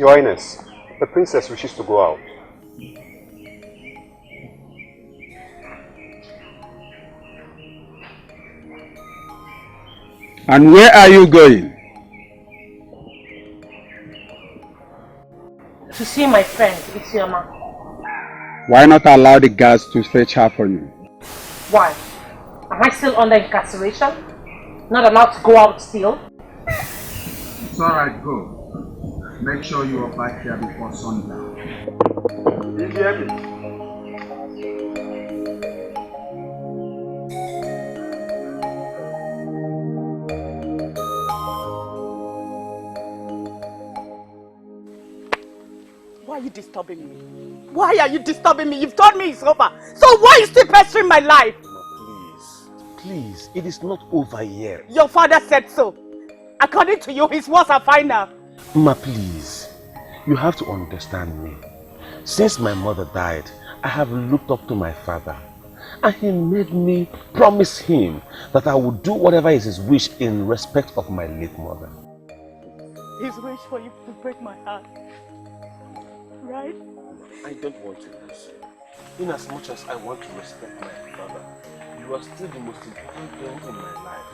Your Highness, the princess wishes to go out. And where are you going? To see my friend, Isioma. Why not allow the guards to fetch her for you? Why? Am I still under incarceration? Not allowed to go out still? It's alright, go. Make sure you are back here before sundown. You hear me? Why are you disturbing me? Why are you disturbing me? You've told me it's over. So why are you still pestering my life? Please, it is not over yet. Your father said so. According to you, his words are final. Ma, please. You have to understand me. Since my mother died, I have looked up to my father. And he made me promise him that I would do whatever is his wish in respect of my late mother. His wish for you to break my heart. Right? I don't want to lose you. In as much as I want to respect my father, you are still the most important thing in my life.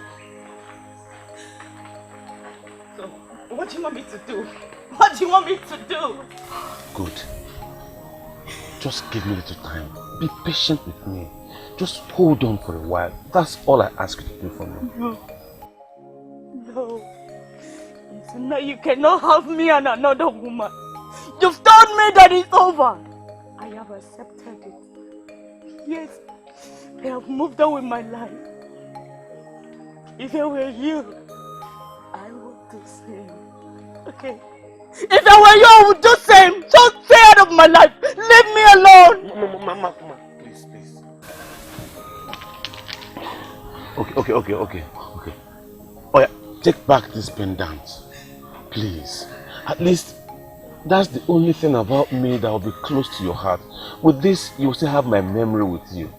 So, what do you want me to do? What do you want me to do? Good. Just give me a little time. Be patient with me. Just hold on for a while. That's all I ask you to do for me. No. No. Now you cannot have me and another woman. You've told me that it's over. I have accepted it. Yes, I have moved on with my life. If I were you, I would do the same. Okay? If I were you, I would do the same. Just stay out of my life. Leave me alone. Mama, please. Okay. Oh yeah, take back this pendant. Please. At least that's the only thing about me that will be close to your heart. With this, you will still have my memory with you.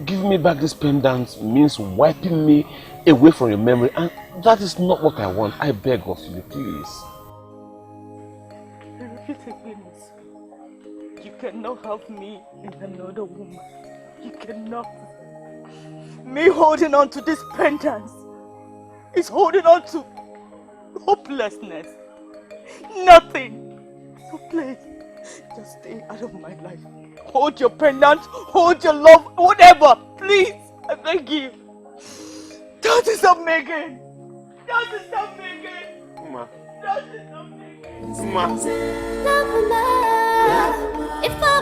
Give me back this pendant means wiping me away from your memory, and that is not what I want. I beg of you, please. Repeat again, you cannot have me and another woman. You cannot. Me holding on to this pendant is holding on to hopelessness. Nothing. So please, just stay out of my life. Hold your pendant, hold your love, whatever. Please, I beg you. Don't stop me again. Don't stop me again. Ma. Don't stop me again. Ma. If I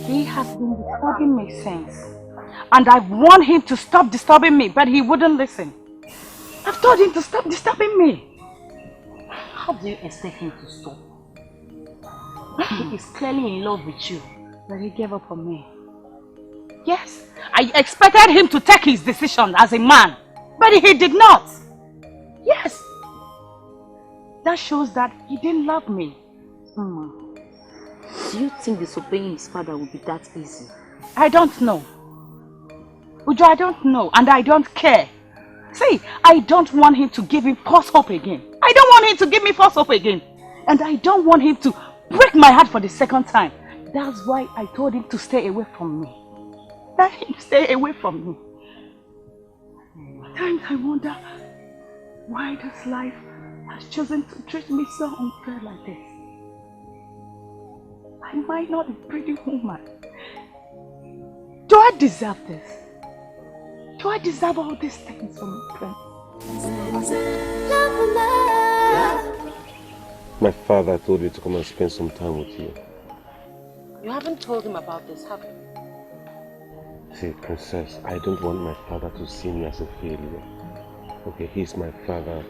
He has been disturbing me since. And I warned him to stop disturbing me, but he wouldn't listen. I've told him to stop disturbing me. How do you expect him to stop? He is clearly in love with you, but he gave up on me. Yes, I expected him to take his decision as a man, but he did not. Yes. That shows that he didn't love me. Do you think disobeying his father would be that easy? I don't know. Ujo, I don't know, and I don't care. See, I don't want him to give me false hope again. I don't want him to give me false hope again. And I don't want him to break my heart for the second time. That's why I told him to stay away from me. Let him stay away from me. At times I wonder why this life has chosen to treat me so unfair like this. I might not be a pretty woman. Do I deserve this? Do I deserve all these things from my friend? My father told you to come and spend some time with you. You haven't told him about this, have you? See, Princess, I don't want my father to see me as a failure. Okay, he's my father,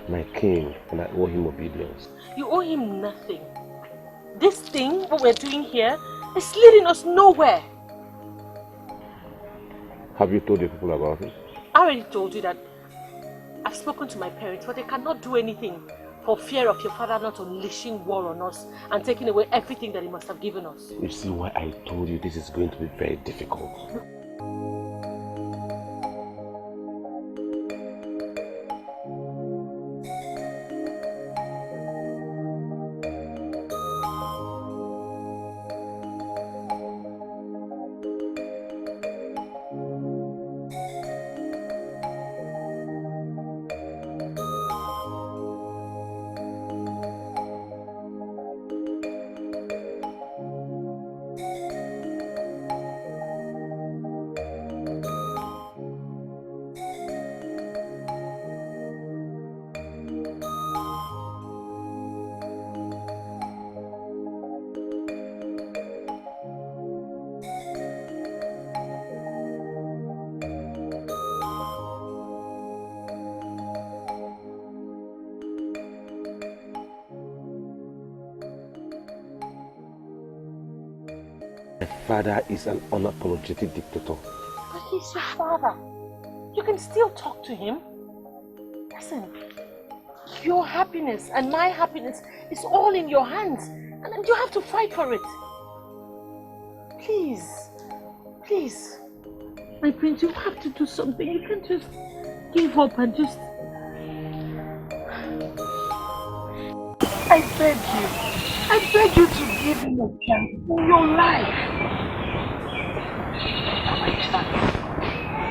my king, and I owe him obedience. You owe him nothing. This thing, what we're doing here, is leading us nowhere. Have you told the people about it? I already told you that I've spoken to my parents, but they cannot do anything for fear of your father not unleashing war on us and taking away everything that he must have given us. You see why I told you this is going to be very difficult. Father is an unapologetic dictator. But he's your father. You can still talk to him. Listen, your happiness and my happiness is all in your hands. And you have to fight for it. Please. Please. My prince, you have to do something. You can't just give up and just... I beg you to give him a chance in your life.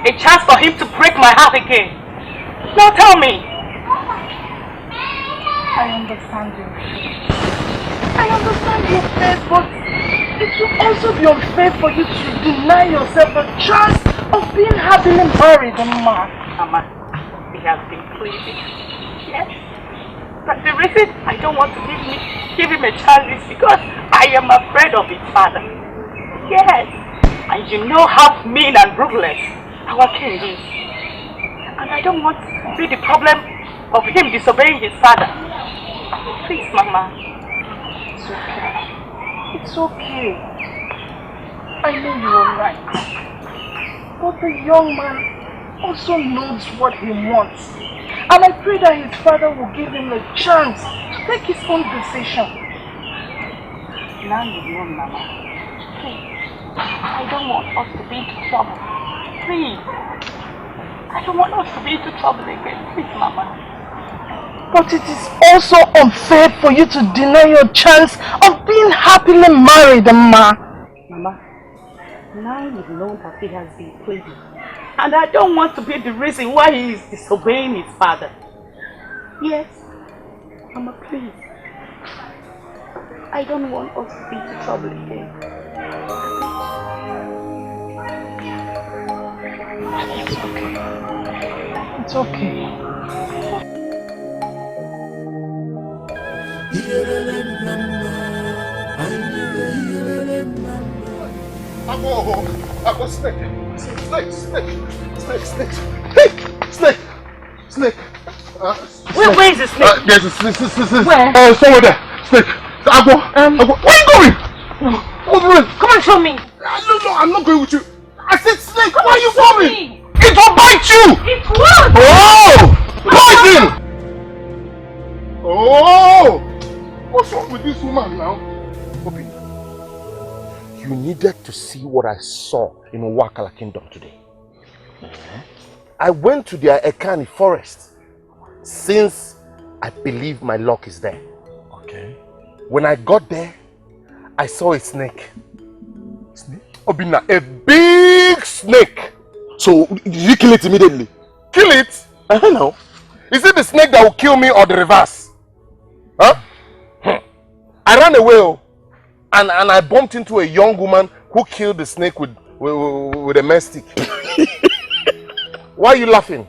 A chance for him to break my heart again. Now tell me. I understand you. I understand your faith, but it will also be unfair for you to deny yourself a chance of being happily married, man. Mama, he has been pleading. Yes. But the reason I don't want to give him a chance is because I am afraid of his father. Yes. And you know how mean and ruthless our king is. And I don't want to be the problem of him disobeying his father. Please, Mama. It's okay. It's okay. I know you are right. But the young man also knows what he wants. And I pray that his father will give him a chance to take his own decision. Now you know, Mama. Please. I don't want us to be into trouble. Please. I don't want us to be into trouble again. Please, Mama. But it is also unfair for you to deny your chance of being happily married, Ma. Mama, now you know that he has been pleading. And I don't want to be the reason why he is disobeying his father. Yes. Mama, please. I don't want us to be into trouble again. It's okay. It's okay. Snake. Where is the snake? There's a snake. Where? Somewhere there. Snake. Where are you going? Come on, show me. No, I'm not going with you. I said snake. Come Why are you coming? It will bite you. It will. Oh! Poison! Oh! What's wrong with this woman now? Obi, you needed to see what I saw in Wakala Kingdom today. I went to their Ekani forest since I believe my luck is there. Okay. When I got there, I saw a snake. Snake? Obina, a big snake. So, did you kill it immediately? Kill it? No. Is it the snake that will kill me or the reverse? Huh? I ran away and I bumped into a young woman who killed the snake with a mess stick. Why are you laughing?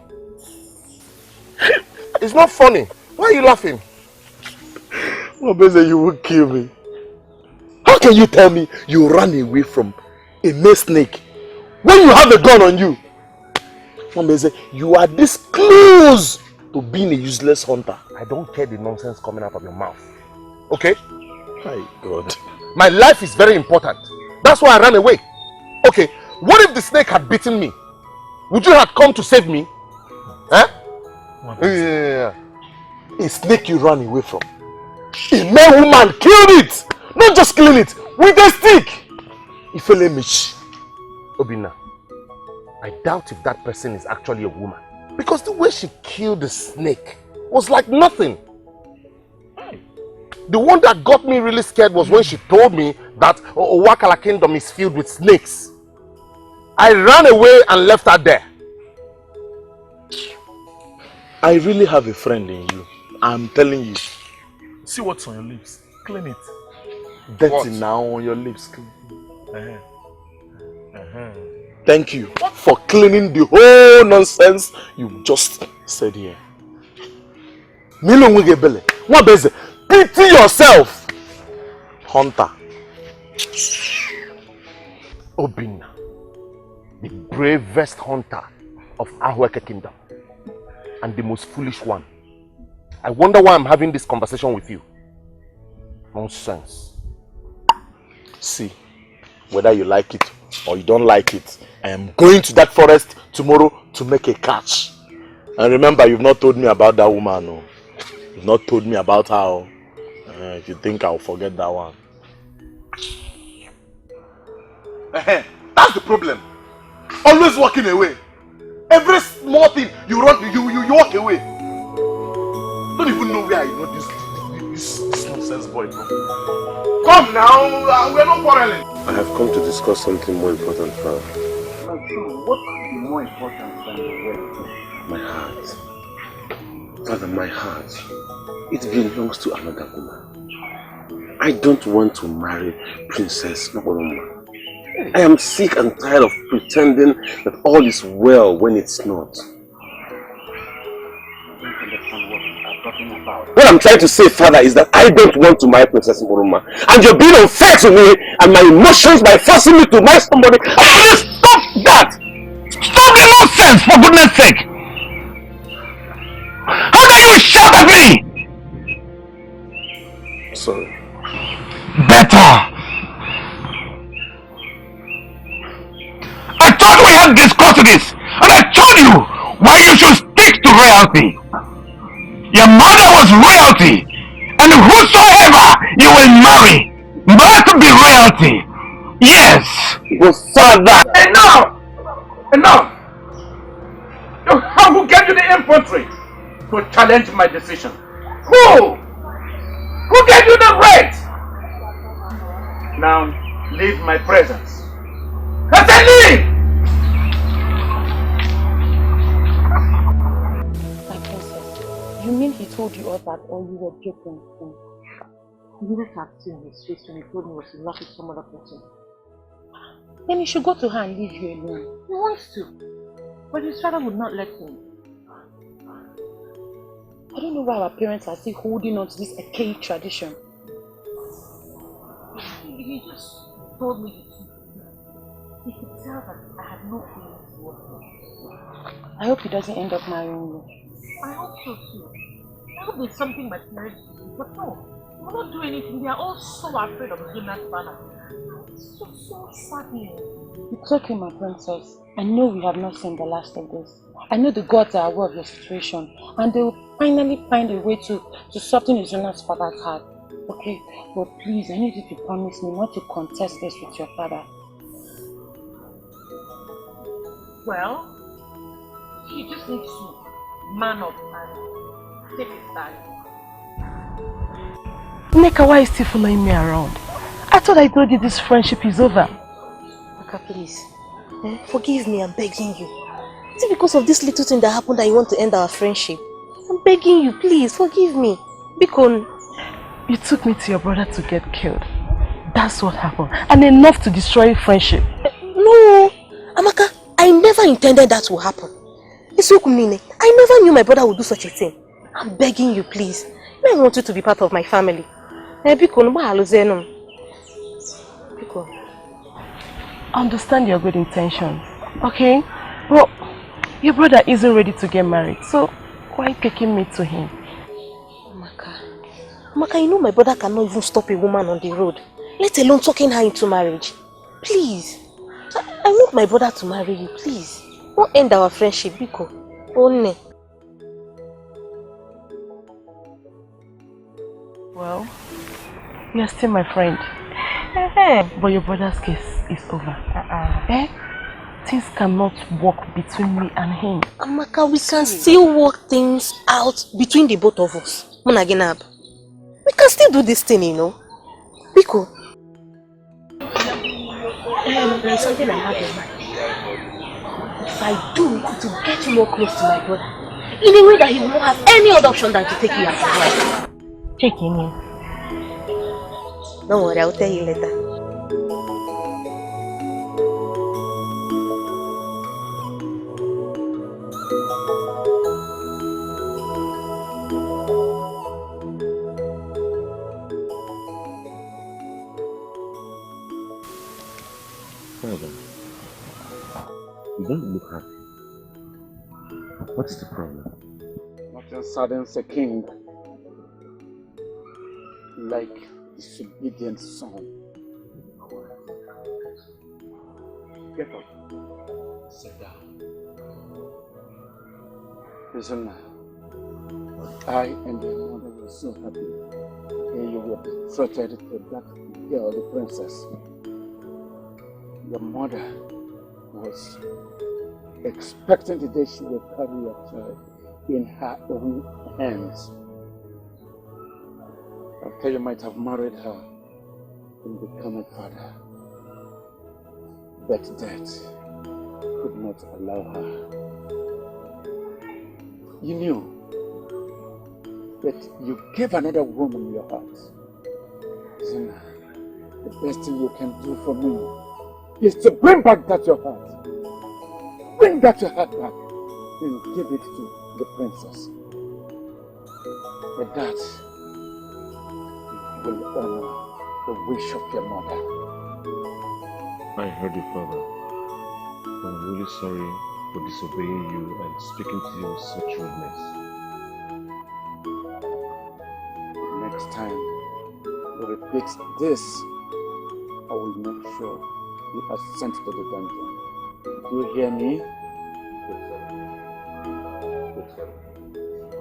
It's not funny. Why are you laughing? Mabeze, you will kill me. How can you tell me you ran away from a male snake when you have a gun on you? Mabeze, you are this close to being a useless hunter. I don't care the nonsense coming out of your mouth. Okay? My God. My life is very important. That's why I ran away. Okay, what if the snake had bitten me? Would you have come to save me? Huh? Yeah. A snake you ran away from. A male woman killed it! Not just killing it, with a stick! Ifele Michi. Obina, I doubt if that person is actually a woman. Because the way she killed the snake was like nothing. The one that got me really scared was when she told me that Owakala Kingdom is filled with snakes. I ran away and left her there. I really have a friend in you. I'm telling you. See what's on your lips. Clean it. Dirty now on your lips. Thank you for cleaning the whole nonsense you just said here. Milo Nwigebele, what is it? Pity yourself, Hunter. Obina, the bravest hunter of Ahweke Kingdom, and the most foolish one. I wonder why I'm having this conversation with you. Nonsense. See, whether you like it or you don't like it, I am going to that forest tomorrow to make a catch. And remember, you've not told me about that woman. No. You've not told me about her. If you think I'll forget that one. That's the problem. Always walking away. Every small thing you run, you walk away. Don't even know where I know this nonsense boy, bro. Come now, we're not quarreling. I have come to discuss something more important, Father. What could be more important than your wedding? My heart. Father, my heart. It belongs to another woman. I don't want to marry Princess Noboroma. I am sick and tired of pretending that all is well when it's not. What I'm trying to say, Father, is that I don't want to marry Princess Noboroma. And you're being unfair to me and my emotions by forcing me to marry somebody. Please stop that! Stop the nonsense, for goodness sake! How can you shout at me? Sorry. Better! I thought we had discussed this, and I told you why you should stick to royalty. Your mother was royalty, and whosoever you will marry must be royalty. Yes. But Father. Enough! Enough! Who gave you the infantry to challenge my decision? Who? Who gave you the right? Now, leave my presence. I said leave! My princess, you mean he told you all that or you were joking? You would have seen his face when he told me he was in love with some other person. Then he should go to her and leave you alone. He wants to. But his father would not let him. I don't know why our parents are still holding on to this archaic tradition. He just told me the truth. He could tell that I had no feelings towards him. I hope he doesn't end up marrying you. I hope so too. I hope there's something my parents do, but no. They will not do anything. They are all so afraid of Zuna's father. It's so saddening. It's okay, my princess. I know we have not seen the last of this. I know the gods are aware of your situation, and they will finally find a way to soften Zuna's father's heart. Okay, but please, I need you to promise me not to contest this with your father. Well, he just needs to man up and take his time. Neka, why are you still following me around? I thought I told you this friendship is over. Aka, please. Forgive me, I'm begging you. Is it because of this little thing that happened that you want to end our friendship? I'm begging you, please, forgive me. Because you took me to your brother to get killed. That's what happened. And enough to destroy friendship. No, Amaka, I never intended that to happen. I never knew my brother would do such a thing. I'm begging you, please. I want you to be part of my family. I understand your good intentions, okay? But your brother isn't ready to get married, so why taking me to him? Amaka, you know my brother cannot even stop a woman on the road, let alone talking her into marriage. Please. I want my brother to marry you, please. Don't end our friendship, Biko. Only. Well, you're still my friend. But your brother's case is over. Eh? Things cannot work between me and him. Amaka, we can still work things out between the both of us. Munaginab. We can still do this thing, you know. Biko. There's something I have in mind. If I do it, it will get you more close to my brother. In a way that he will not have any other option than to take you as his wife. Taking you. Don't worry, I'll tell you later. Father, you don't look happy. What is the problem? Nothing saddens a king like disobedient son. Get up. Sit down. Prisoner, I and your mother were so happy when you were betrothed to that girl, the princess. Your mother was expecting the day she would carry your child in her own hands. After you might have married her and become a father, but death could not allow her. You knew that you gave another woman your heart. Zina, the best thing you can do for me is to bring back that your heart. Bring that your heart back and give it to the princess. With that, you will honor the wish of your mother. I heard you, Father. I'm really sorry for disobeying you and speaking to you with such rudeness. Next time you repeat this, I will make sure you are sent to the dungeon. Do you hear me?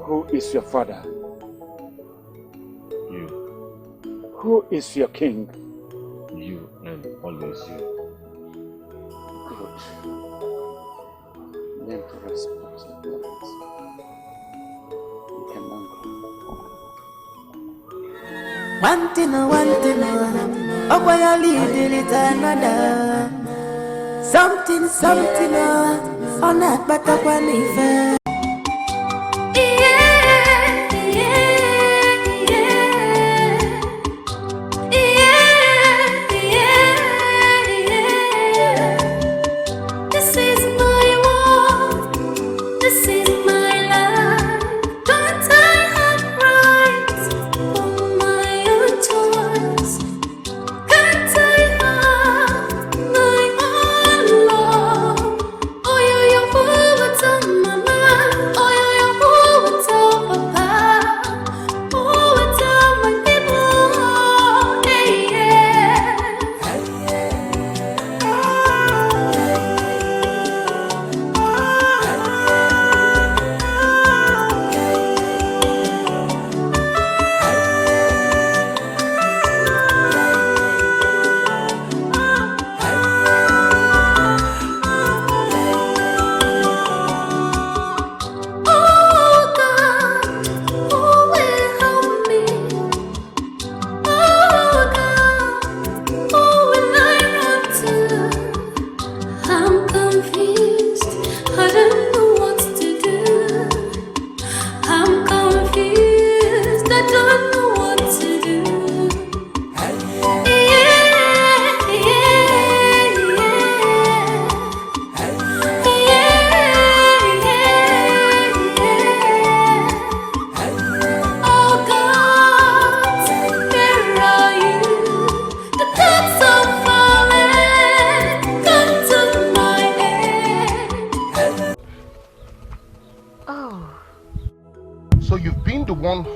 Who is your father? You. Who is your king? You and always you. Good. Learn to respect your parents. You can now go. One thing, oh, why you leading it another? Something, oh, on that but up one leave.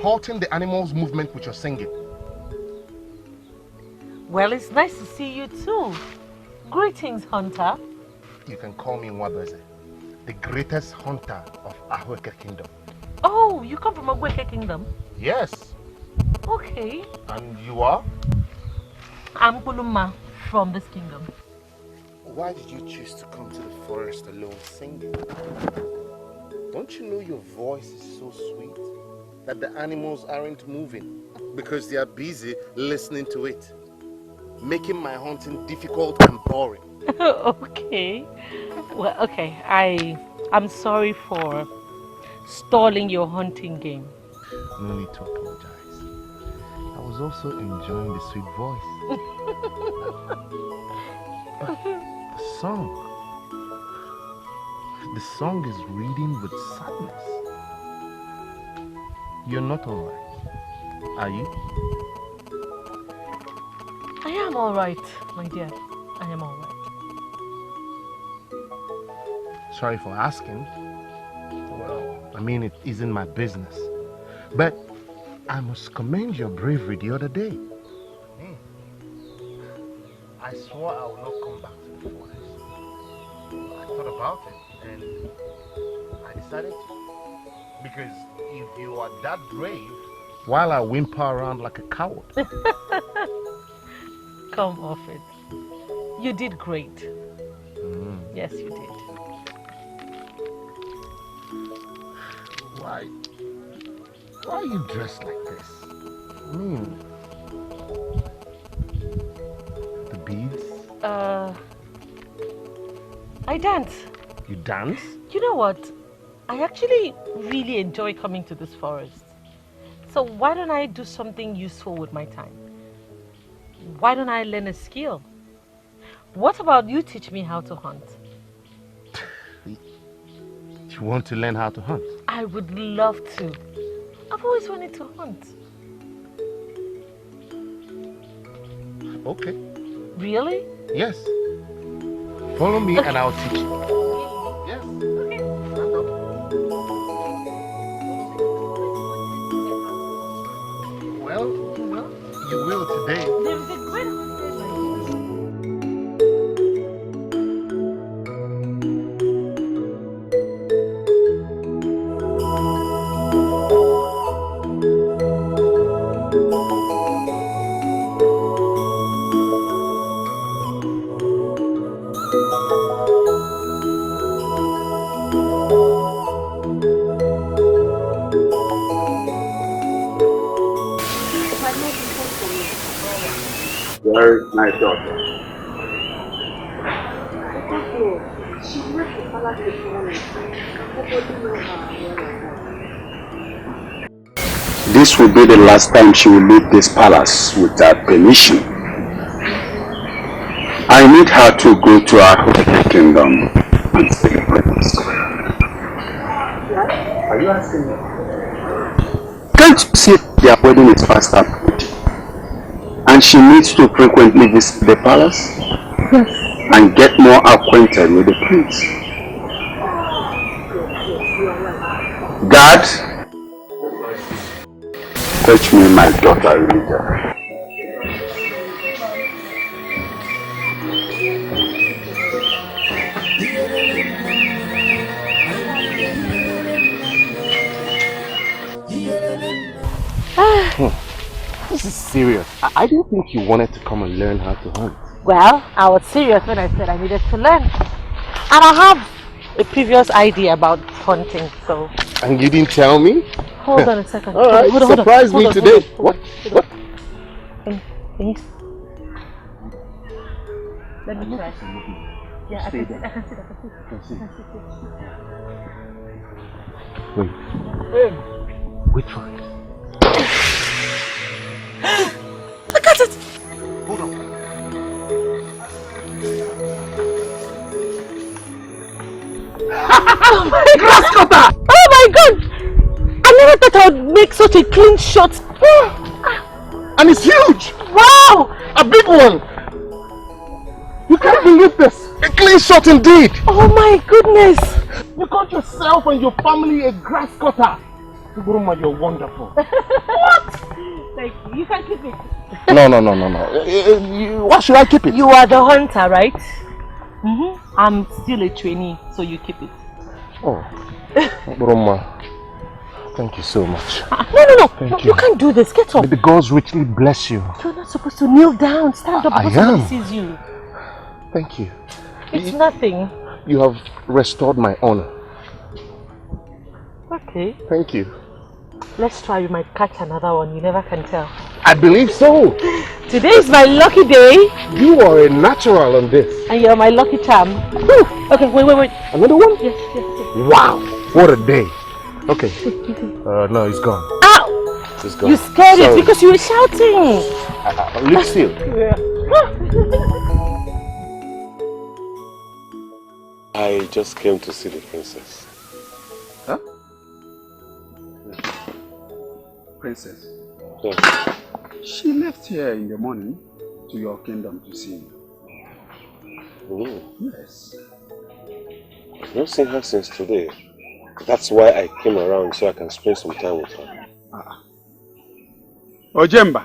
Halting the animals' movement with your singing. Well, it's nice to see you too. Greetings, Hunter. You can call me Nwabeze, the greatest hunter of Ahweke Kingdom. Oh, you come from Ahweke Kingdom? Yes. Okay. And you are? I'm Kuluma from this kingdom. Why did you choose to come to the forest alone singing? Don't you know your voice is so sweet that the animals aren't moving because they are busy listening to it, making my hunting difficult and boring? Okay. Well, okay. I'm sorry for stalling your hunting game. No need to apologize. I was also enjoying the sweet voice. But the song is reading with sadness. You're not alright, are you? I am alright, my dear. I am alright. Sorry for asking. Well, I mean, it isn't my business. But I must commend your bravery the other day. I swore I would not come back to the forest. I thought about it and I decided to. Because if you are that brave, while I whimper around like a coward. Come off it. You did great. Yes, you did. Why are you dressed like this? I mean, the beads? I dance. You dance? You know what? I actually really enjoy coming to this forest. So why don't I do something useful with my time? Why don't I learn a skill? What about you teach me how to hunt? You want to learn how to hunt? I would love to. I've always wanted to hunt. Okay. Really? Yes. Follow me and I'll teach you. Yes. Okay. Stand up. Well, you will today. There's a great Where is my daughter? This will be the last time she will leave this palace without permission. I need her to go to our holy kingdom and celebrate this. Are you asking me? Can't you see their wedding is fast approaching? And she needs to frequently visit the palace and get more acquainted with the prince. God, fetch me my daughter Rita. This is serious. I didn't think you wanted to come and learn how to hunt. Well, I was serious when I said I needed to learn. And I have a previous idea about hunting, so... And you didn't tell me? Hold on a second. Alright, surprise me today. What? Let me try. Yeah, I can see. Wait. Wait for it. Look at it! Hold on. Oh my grasshopper! Oh my god! I never thought I would make such a clean shot. And it's huge! Wow! A big one! You can't believe this! A clean shot indeed! Oh my goodness! You got yourself and your family a grass cutter! Buruma, you're wonderful. What? Thank you. You can keep it. No. Why should I keep it? You are the hunter, right? I'm still a trainee, so you keep it. Oh, Buruma. Thank you so much. No. Thank You can't do this. Get up. May the gods richly bless you. You're not supposed to kneel down. Stand up because somebody sees you. Thank you. It's nothing. You have restored my honor. Okay. Thank you. Let's try. You might catch another one. You never can tell. I believe so. Today is my lucky day. You are a natural on this. And you're my lucky charm. Whew. Okay, wait. Another one? Yes. Wow. What a day. Okay. No, it's gone. Ow! It's gone. You scared it because you were shouting. Lips still. Yeah. I just came to see the princess. Huh? Princess? Yes. She left here in the morning to your kingdom to see you. Yes. I've not seen her since today. That's why I came around so I can spend some time with her. Ojemba,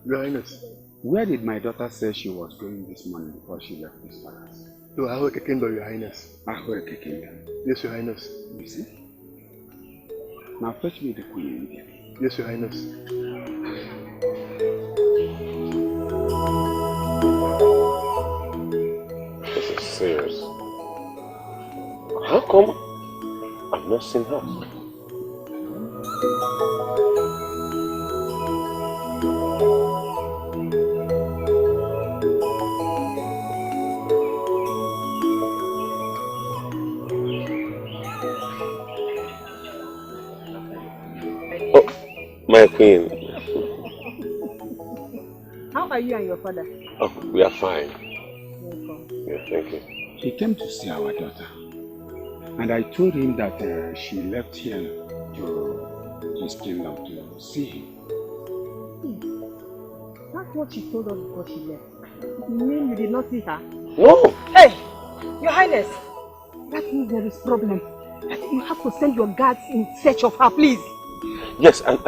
Your Highness, where did my daughter say she was going this morning before she left this palace? To Ahoeke Kingdom, Your Highness. Ahoeke Kingdom. Yes, Your Highness. You see? Now fetch me the queen. Yes, Your Highness. This is serious. How come I've not seen her? Oh, my queen. How are you and your father? Oh, we are fine. Welcome. Yeah, thank you. He came to see our daughter. And I told him that she left here to his kingdom to see him. That's what she told us before she left. You mean you did not see her? No! Hey! Your Highness! That means there is problem. You have to send your guards in search of her, please. Yes, and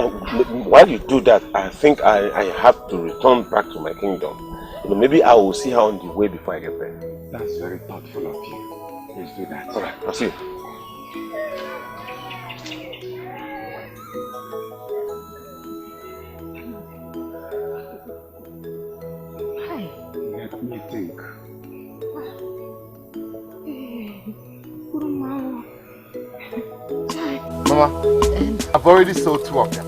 while you do that, I think I have to return back to my kingdom. You know, maybe I will see her on the way before I get there. That's very thoughtful of you. Please do that. Alright, I'll see you. Hi. Let me think. Mama, I've already sold 2 of them.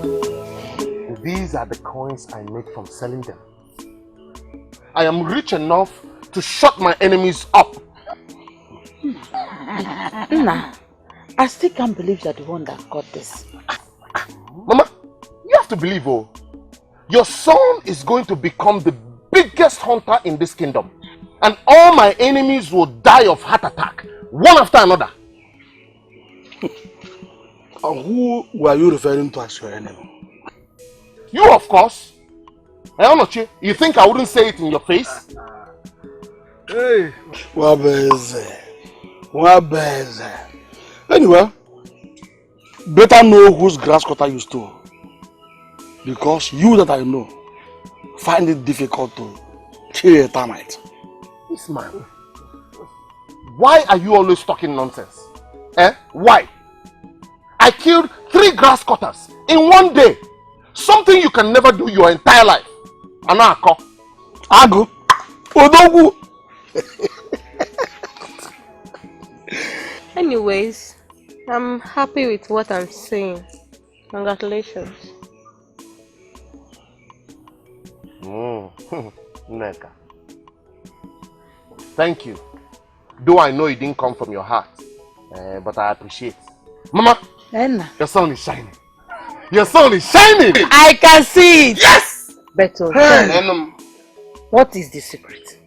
These are the coins I make from selling them. I am rich enough to shut my enemies up. Nah, I still can't believe you're the one that got this. Mama, you have to believe, oh, your son is going to become the biggest hunter in this kingdom. And all my enemies will die of heart attack, one after another. Who were you referring to as your enemy? You, of course. Eonochi, you think I wouldn't say it in your face? Hey, Wabeze. Anyway, better know whose grass cutter you stole. Because you that I know find it difficult to kill a termite. This man, why are you always talking nonsense? Why? I killed 3 grass cutters in one day. Something you can never do your entire life. Anako. Agu. Odogu. Anyways, I'm happy with what I'm seeing. Congratulations. Neka. Thank you. Though I know it didn't come from your heart, but I appreciate. Mama, your son is shining. Your son is shining! I can see it! Yes! Beto, what is the secret?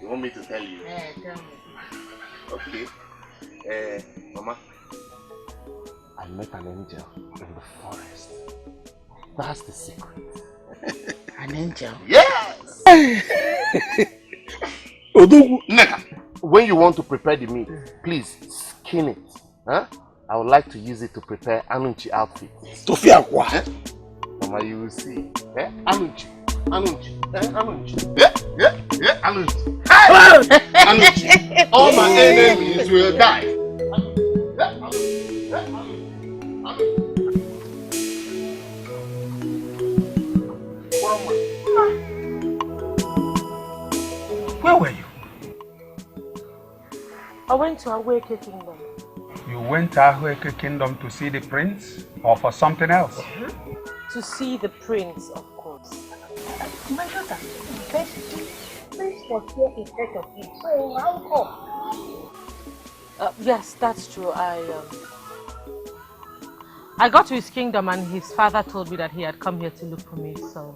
You want me to tell you? Tell me. Okay. Mama, I met an angel in the forest. That's the secret. An angel? Yes! Neka, when you want to prepare the meat, please skin it. Huh? I would like to use it to prepare Anunchi outfit. Mama, you will see. Anunchi. Anunchi. Anunchi. Anunchi. Anunchi. All my enemies will die. went to Aweke Kingdom. You went to Aweke Kingdom to see the prince or for something else? To see the prince, of course. My daughter, prince was here instead of him. So how come? Yes, that's true. I got to his kingdom and his father told me that he had come here to look for me, so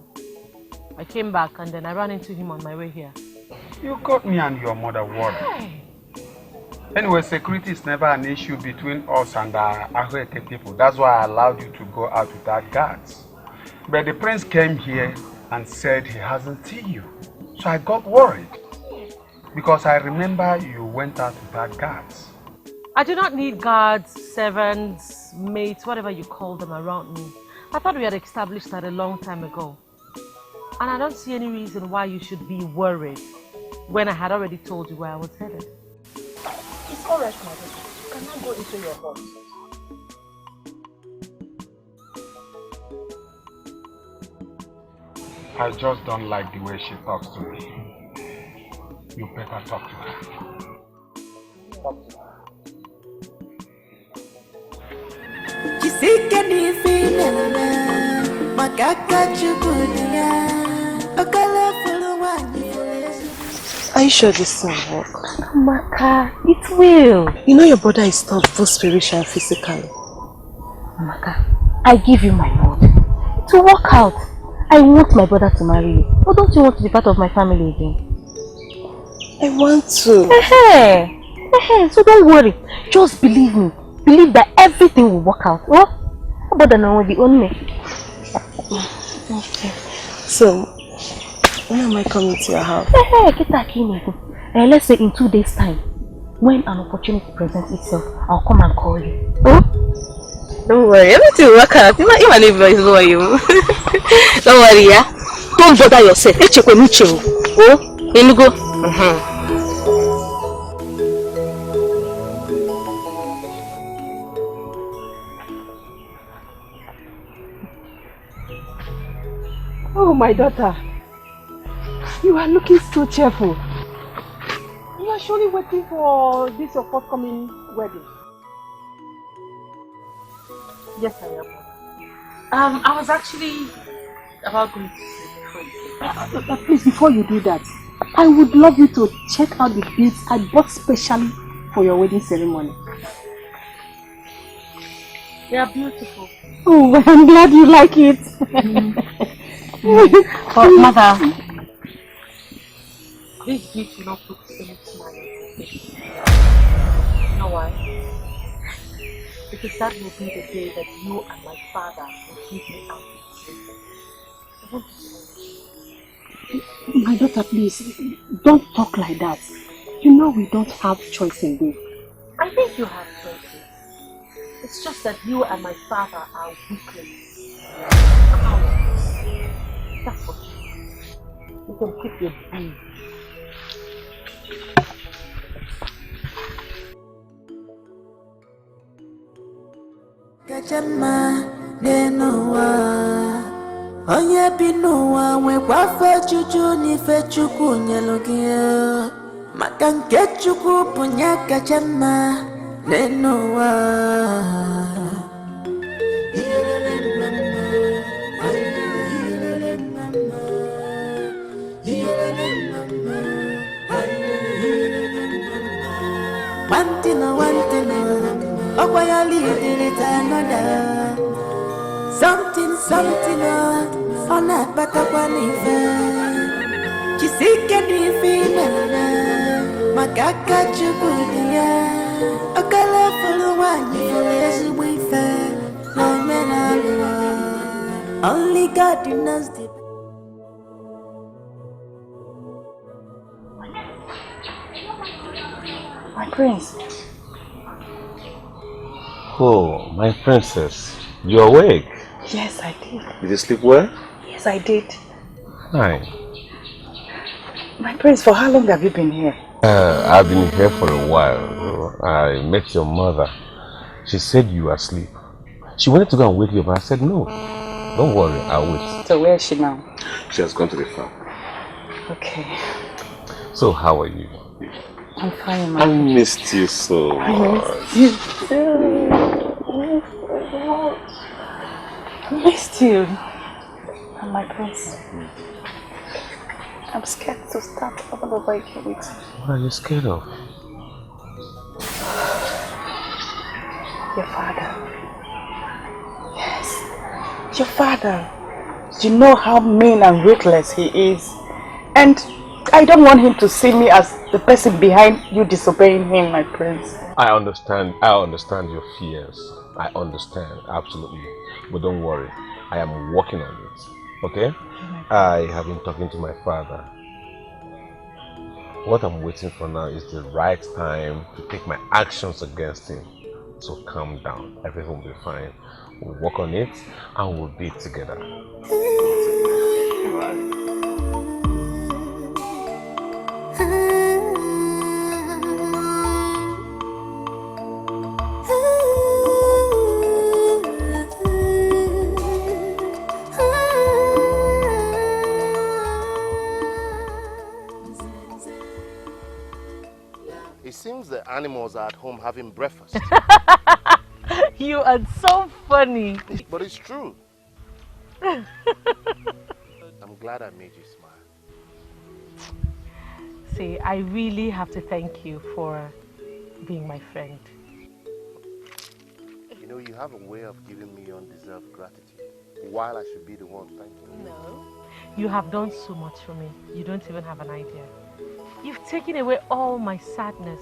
I came back and then I ran into him on my way here. You got me and your mother worried. Anyway, security is never an issue between us and the Ahweke people. That's why I allowed you to go out without guards. But the prince came here and said he hasn't seen you. So I got worried. Because I remember you went out without guards. I do not need guards, servants, mates, whatever you call them around me. I thought we had established that a long time ago. And I don't see any reason why you should be worried when I had already told you where I was headed. It's alright, my daughter. You cannot go into your house. I just don't like the way she talks to me. You better talk to her. Talk to her. Jisike ni finala, makaka chukulia, okala fuluwani. Are you sure this will work? Maka, it will. You know your brother is tough both spiritually and physically. Maka, I give you my word. It will work out. I want my brother to marry you. Or don't you want to be part of my family again? I want to. So don't worry. Just believe me. Believe that everything will work out. Oh? How about the only? Okay. So, when am I coming to your house? Let's say in 2 days' time. When an opportunity presents itself, I'll come and call you. Oh? Don't worry, everything will work out. Even if it's for you. Don't worry, yeah? Don't bother yourself. Oh, you go. Oh, my daughter. You are looking so cheerful. You are surely waiting for this your forthcoming wedding. Yes, I am. I was actually about going to sleep. Please, before you do that, I would love you to check out the beads I bought specially for your wedding ceremony. They are beautiful. Oh, well, I'm glad you like it. But mother, this beach will not put any smile on your face. You know why? Because that will be the day that you and my father will give me out of sleep. I want to see. My daughter, please, don't talk like that. You know we don't have choice in this. I think you have choices. It's just that you and my father are weaklings. That's what you can keep your being. Kachama nenowa onye bi n'ụwa nwekwa fe juju n'ife Chukwu nyelu gị maka nke Chukwu bụ nya kacha mma nenowa. One thing, oh, why I leave it another. Something, on that but I want it. She seek any female, my kaka chubudia, a colorful one for as we fair. No man, only God knows the. My prince. Oh, my princess. You're awake? Yes, I did. Did you sleep well? Yes, I did. Hi. My prince, for how long have you been here? I've been here for a while. I met your mother. She said you were asleep. She wanted to go and wake you up, but I said no. Don't worry, I'll wait. So where is she now? She has gone to the farm. Okay. So how are you? I'm fine, I missed you so much. I missed you too. I missed you. And my prince. I'm scared to start all over again with you. What are you scared of? Your father. Yes. Your father. You know how mean and ruthless he is. And I don't want him to see me as the person behind you disobeying him, my prince. I understand your fears. I understand, absolutely. But don't worry, I am working on it, okay? I have been talking to my father. What I'm waiting for now is the right time to take my actions against him. So calm down, everything will be fine. We'll work on it and we'll be together. It seems the animals are at home having breakfast. You are so funny. But it's true. I'm glad I made you smile. See, I really have to thank you for being my friend. You know, you have a way of giving me undeserved gratitude, while I should be the one thanking you. No. You have done so much for me. You don't even have an idea. You've taken away all my sadness.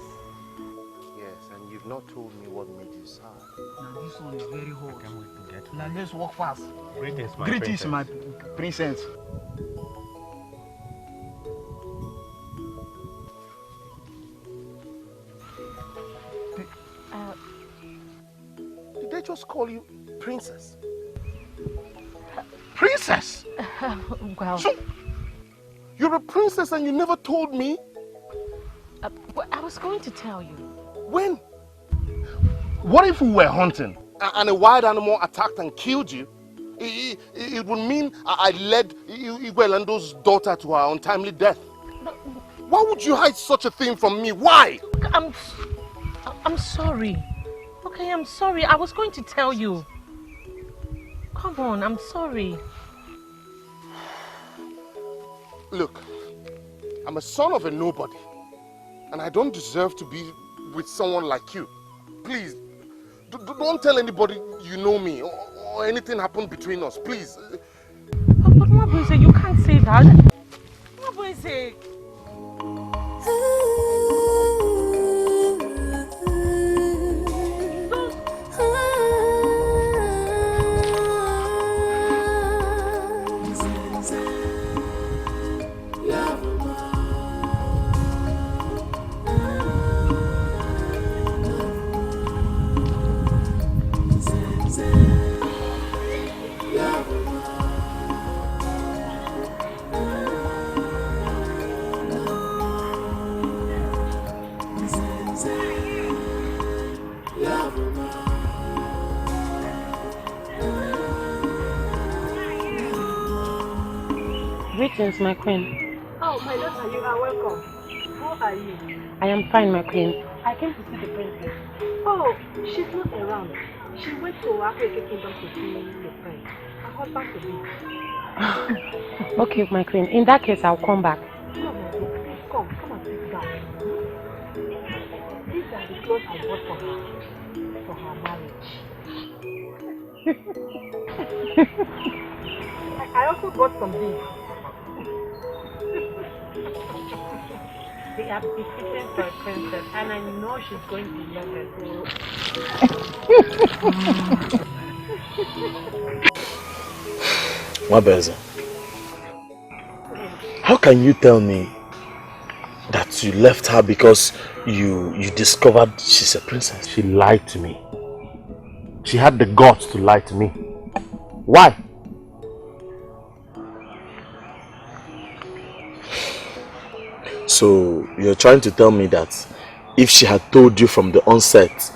Yes, and you've not told me what made you sad. Now this one is very hot. Can't wait to get now let's walk fast. Greetings, my Greetings, princess. my princess. Did they just call you princess? Princess? Well... So, you're a princess and you never told me? I was going to tell you. When? What if we were hunting and a wild animal attacked and killed you? It would mean I led Igwelando's daughter to her untimely death. Why would you hide such a thing from me? Why? I'm sorry. Okay, I'm sorry. I was going to tell you. Come on, I'm sorry. Look, I'm a son of a nobody, and I don't deserve to be with someone like you. Please, don't tell anybody you know me or anything happened between us, please. But Mabuse, you can't say that. Mabuse. Greetings, my queen. Oh, my daughter, you are welcome. How are you? I am fine, my queen. I came to see the princess. Oh, she's not around. She went to Africa Kingdom to see the friend. Her husband to be. Okay, my queen. In that case, I'll come back. No, my dear. Come and sit down. These are the clothes I bought for her marriage. I also bought some beads. They are befitting for a princess, and I know she's going to love it. Wabeza, how can you tell me that you left her because you discovered she's a princess? She lied to me. She had the guts to lie to me. Why? So you're trying to tell me that if she had told you from the onset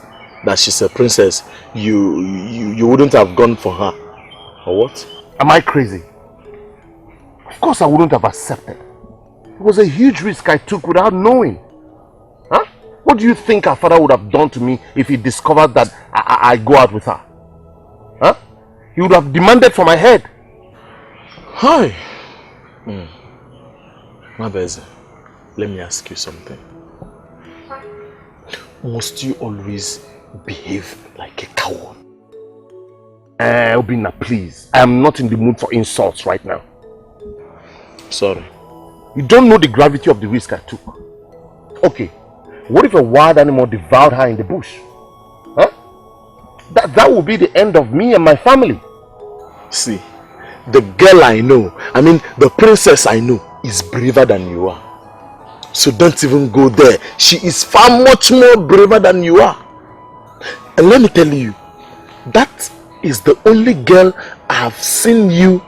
that she's a princess, you wouldn't have gone for her, or what? Am I crazy? Of course I wouldn't have accepted. It was a huge risk I took without knowing. Huh? What do you think her father would have done to me if he discovered that I go out with her? Huh? He would have demanded for my head. Hi. Mabeze, let me ask you something. Must you always behave like a coward? Obina, please. I am not in the mood for insults right now. Sorry. You don't know the gravity of the risk I took. Okay, what if a wild animal devoured her in the bush? Huh? That would be the end of me and my family. See, the girl I know, the princess I know, is braver than you are. So don't even go there. She is far much more braver than you are. And let me tell you, that is the only girl I have seen you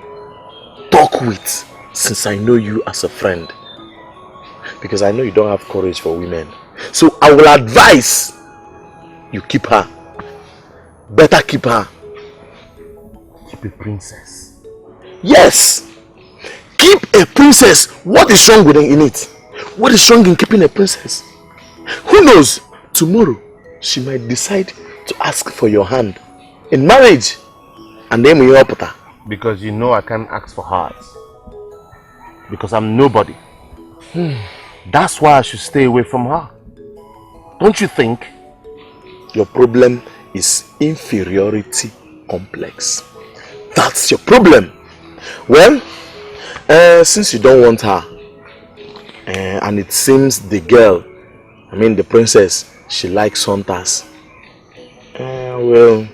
talk with since I know you as a friend. Because I know you don't have courage for women. So I will advise you keep her. Better keep her. Keep a princess. Yes! Keep a princess. What is wrong in it? What is wrong in keeping a princess? Who knows? Tomorrow, she might decide to ask for your hand in marriage. And then we help her. Because you know I can't ask for hearts. Because I'm nobody. That's why I should stay away from her. Don't you think? Your problem is inferiority complex. That's your problem. Well, since you don't want her, and it seems the girl, the princess, she likes hunters. Well,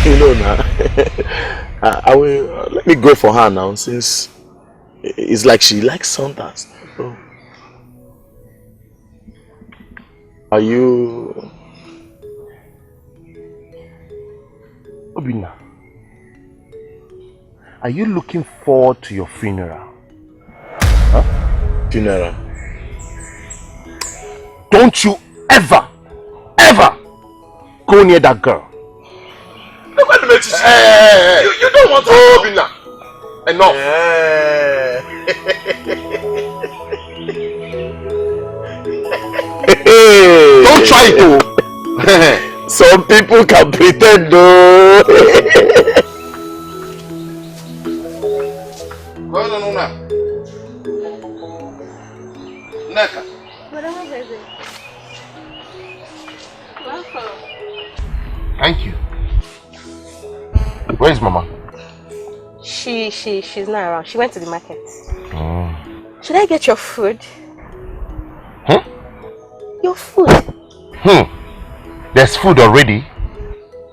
you know now, I will let me go for her now, since it's like she likes hunters. So, are you... Obina, are you looking forward to your funeral? Huh? Funeral? Don't you ever go near that girl. You don't want to... Obina, enough. Don't try it though. Some people can pretend though. Thank you. Where is Mama? She's not around. She went to the market. Should I get your food? Your food? There's food already?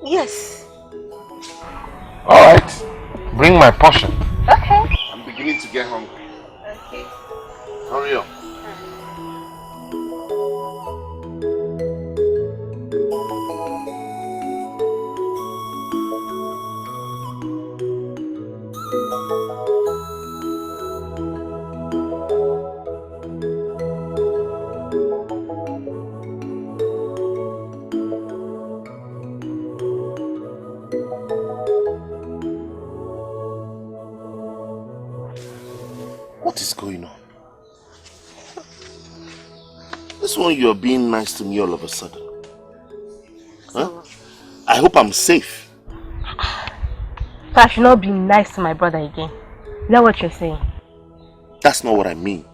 Yes. Alright. Bring my portion. Okay. I'm beginning to get hungry. Okay. Hurry up. What is going on? This one, you're being nice to me all of a sudden. Huh? I hope I'm safe. I should not be nice to my brother again. Is that what you're saying? That's not what I mean.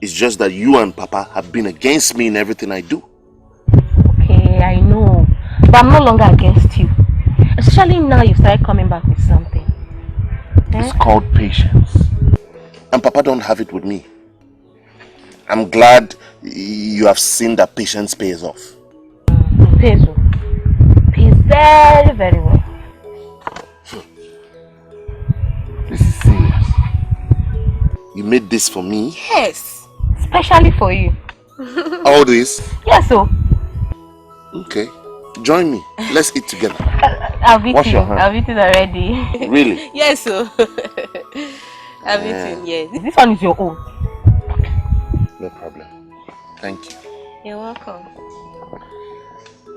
It's just that you and Papa have been against me in everything I do. Okay, I know. But I'm no longer against you. Especially now you started coming back with something. It's called patience. And Papa don't have it with me. I'm glad you have seen that patience pays off. It pays off. Pays very, very well. This is serious. You made this for me? Yes. Especially for you. All this? Yes, so. Okay. Join me. Let's eat together. I've eaten. Wash your hand. I've eaten already. Really? Yes, so. I've eaten, yes. This one is your own. No problem. Thank you. You're welcome.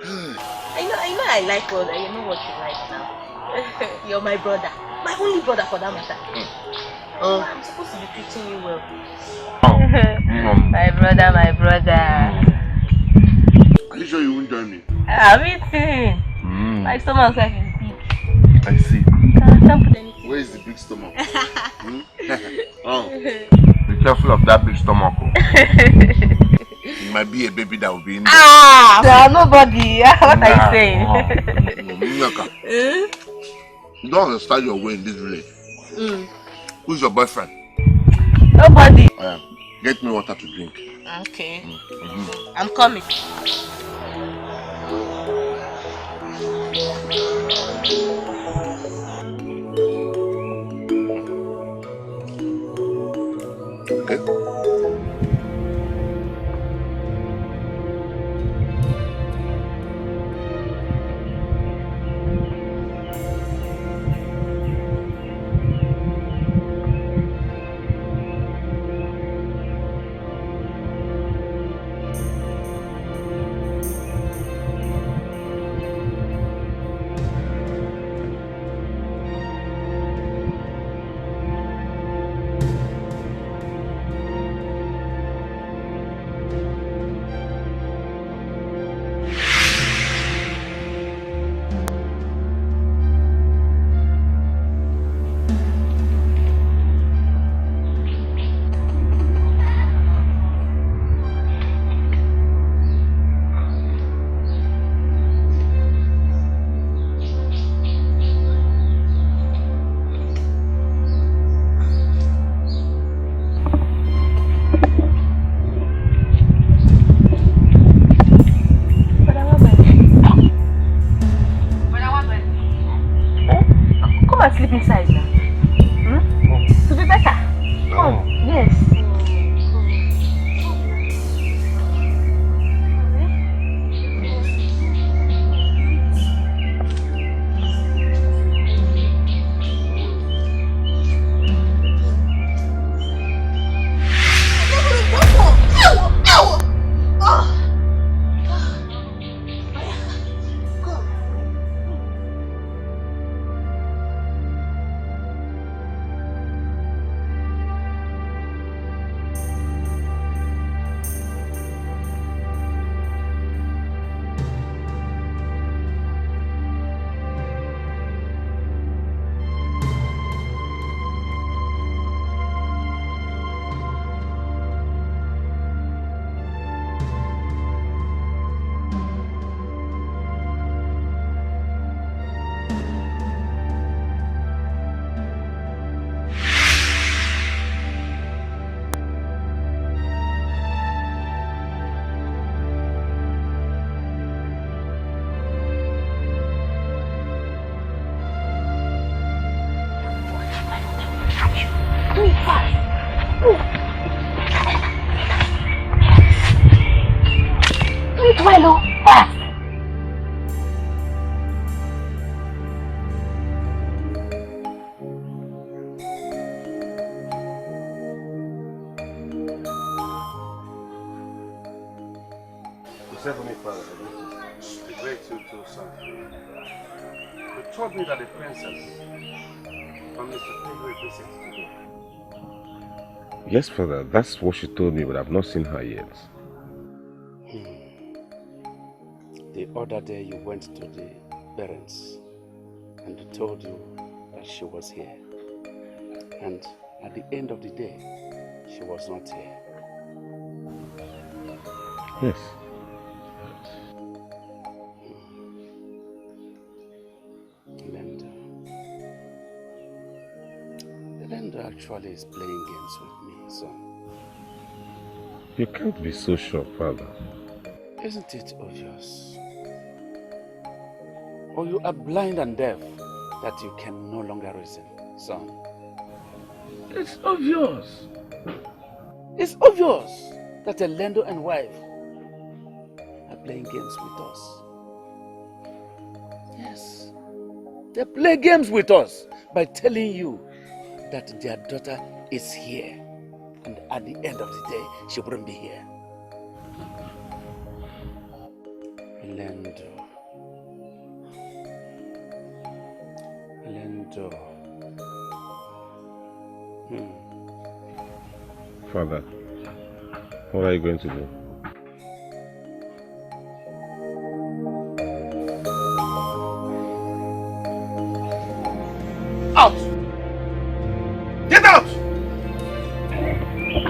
I know I like what you know what you like now. You're my brother. My only brother for that matter. I'm supposed to be treating you well. My brother. Are you sure you won't join me? I'm eating. My stomach is big. I see. Can't put anything. Where is the big stomach? Be careful of that big stomach. It might be a baby that will be in there. Nobody. What are you saying? You don't understand your way in this village. Who's your boyfriend? Nobody. Get me water to drink. Okay. I'm coming. Okay. Come and sleep inside now. To be better. Come. Yes. Told me that the princess promised to pay you a visit today. Yes, father, that's what she told me, but I've not seen her yet. The other day you went to the parents and they told you that she was here. And at the end of the day, she was not here. Yes. Linda actually is playing games with me, son. You can't be so sure, father. Isn't it obvious? Or you are blind and deaf that you can no longer reason, son? It's obvious. It's obvious that Lendo and wife are playing games with us. Yes. They play games with us by telling you that their daughter is here. And at the end of the day, she wouldn't be here. Lendo, Father, what are you going to do? Out! Get out!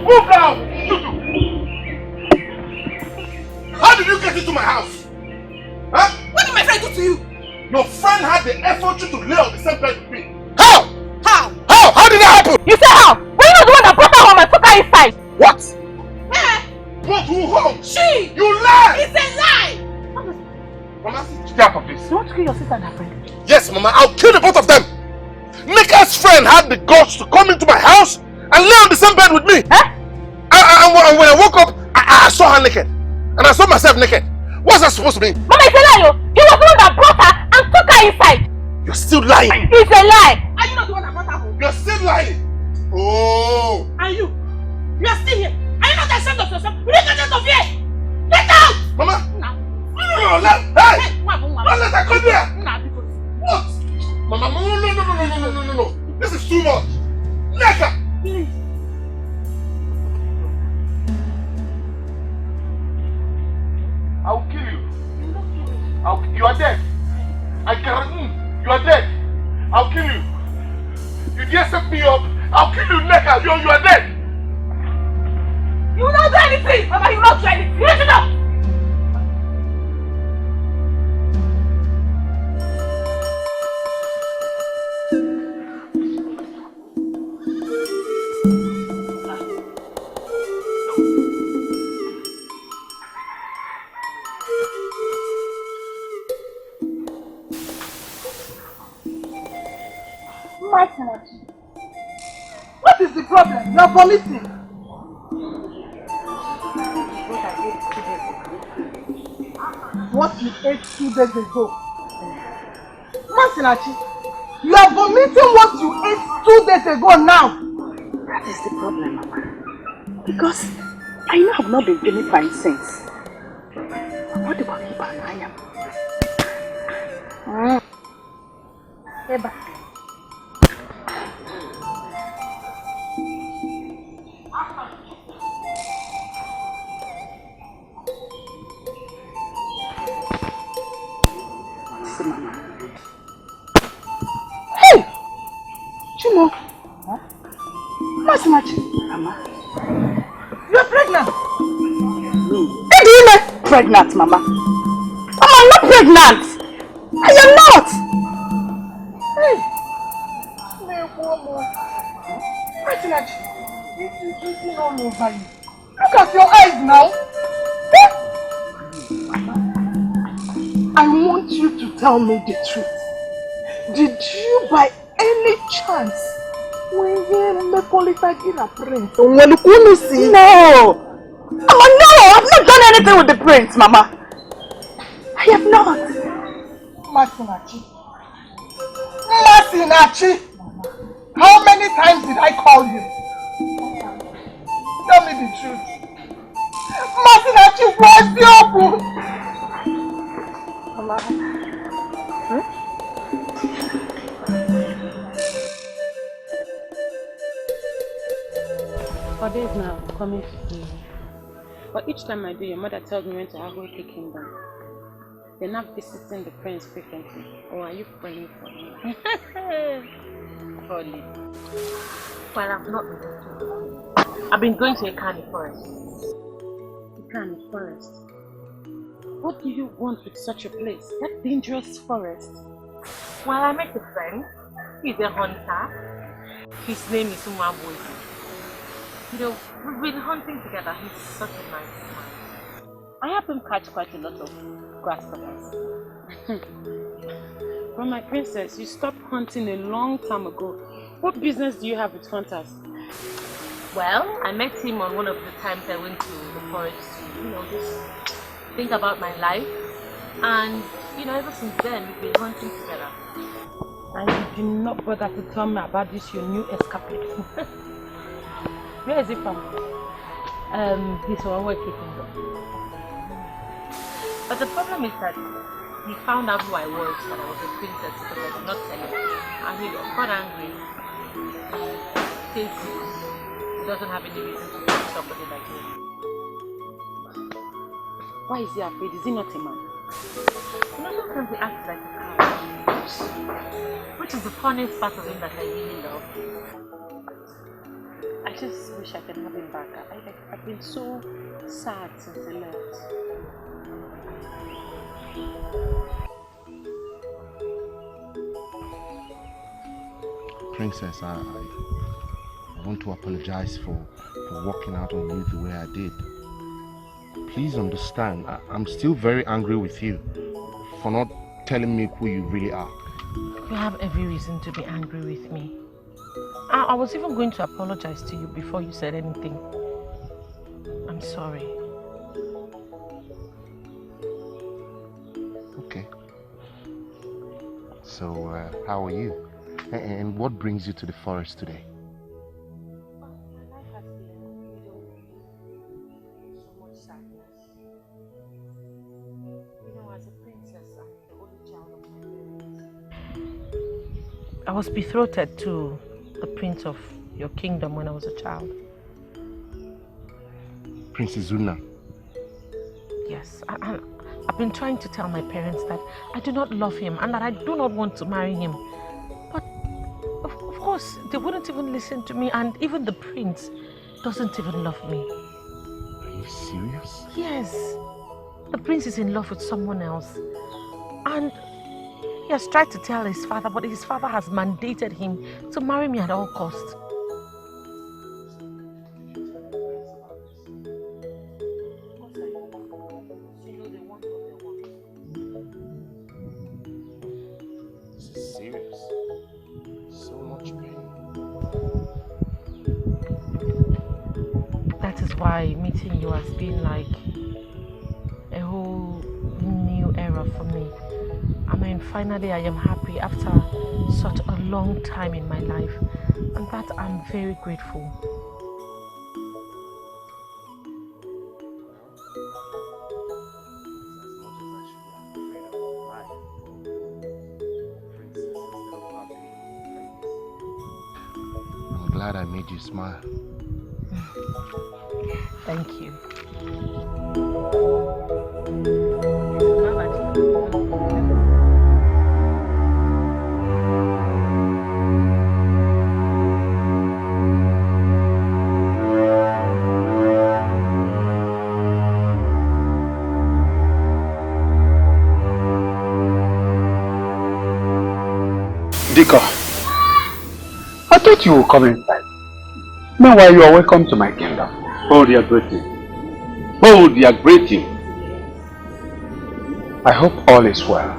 Move now! You two! How did you get into my house? Huh? What did my friend do to you? Your friend had the effort to lay on the same bed with me. How? How? How did that happen? You say how? Were you not the one that brought her home and took her inside? What? Eh? Brought who home? She! You lie! It's a lie! Mama, stay out of this. You want to kill your sister and her friend? Yes, Mama, I'll kill the both of them. Nika's friend had the guts to come into my house and lay on the same bed with me. Huh? And when I woke up, I saw her naked. And I saw myself naked. What's that supposed to mean? Mama, it's a lie! He was the one that brought her and took her inside! You're still lying. It's a lie! Are you not the one that brought her home? You're still lying. Oh. And you? You are still here. Are you not ashamed of yourself? You need to get out of here! Get out! Mama! No, hey! Don't let her come here! What? Mama, no. This is too much. Neka! Please. I will kill you. You are dead. I guarantee you are dead. I'll kill you. You dare set me up, I'll kill you, Neka. You are dead. You will not do anything! Mama, you will not do anything! Listen up! What is the problem? You're vomiting. What you ate 2 days ago. Masinachi, you are vomiting what you ate 2 days ago now. That is the problem, Mama. Because I know I've not been feeling fine since. What about Iba and I am? Eba. Hey! Chimo! Huh? Masinachi! Mama. You're pregnant! Me? Hey, do you know? Pregnant, Mama. I'm not pregnant! I am not! Hey! Masinachi, this is written all over you. Look at your eyes now! I want you to tell me the truth. Did you by any chance when you make a print? No! Mama, no! I've not done anything with the prince, Mama. I have not. Masinachi. Masinachi! How many times did I call you? Tell me the truth. Masinachi, what's your book? Mama. For days now, I'm coming to see you. But each time I do, your mother tells me when to have Agoke Kingdom. You're not visiting the prince frequently. Or are you falling for me? Falling. Well, I've not been. I've been going to a candy forest. A candy forest? What do you want with such a place? That dangerous forest? Well, I met a friend. He's a hunter. His name is Umabwe. You know, we've been hunting together. He's such a nice man. I have him catch quite a lot of grasshoppers. But my princess, you stopped hunting a long time ago. What business do you have with hunters? Well, I met him on one of the times I went to the forest to, just think about my life. And, ever since then, we've been hunting together. And you did not bother to tell me about this, your new escapade. Where is it from? He's from Kingdom. But the problem is that he found out who I was, that I was a princess, because I did not tell him. And he got angry. thinks he doesn't have any reason to kill somebody like me. Why is he afraid? Is he not a man? You know, sometimes he acts like a coward. Which is the funniest part of him that I really love. I just wish I could have him back. I've been so sad since he left. Princess, I want to apologize for walking out on you the way I did. Please understand, I'm still very angry with you for not telling me who you really are. You have every reason to be angry with me. I was even going to apologize to you before you said anything. I'm sorry. Okay. So, how are you? And what brings you to the forest today? My life has been filled with so much sadness. You know, as a princess, I'm the only child of my parents. I was betrothed to the prince of your kingdom when I was a child. Princess Zuna. Yes, I've been trying to tell my parents that I do not love him and that I do not want to marry him. But of course, they wouldn't even listen to me, and even the prince doesn't even love me. Are you serious? Yes, the prince is in love with someone else. And he has tried to tell his father, but his father has mandated him to marry me at all costs. This is serious. So much pain. That is why meeting you has been like a whole new era for me. I mean, finally I am happy after such a long time in my life, and that I'm very grateful. I'm glad I made you smile. Thank you. Dika, I thought you would come inside. Meanwhile, you are welcome to my kingdom. Hold your greeting. Hold your greeting. I hope all is well.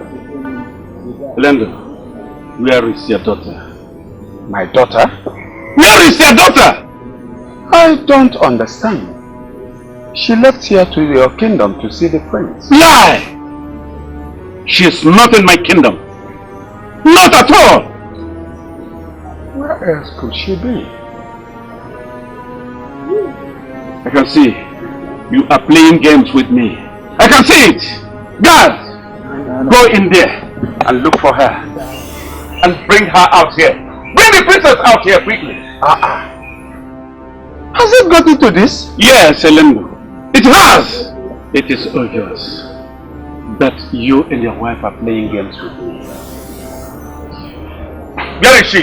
Lendo, where is your daughter? My daughter? Where is your daughter? I don't understand. She left here to your kingdom to see the prince. Lie! She is not in my kingdom. Not at all! Where else could she be? I can see you are playing games with me. I can see it! Guard! Go in there and look for her. And bring her out here. Bring the princess out here quickly. Has it got into this? Yes, Elengo. It has! It is obvious that you and your wife are playing games with me. Where is she?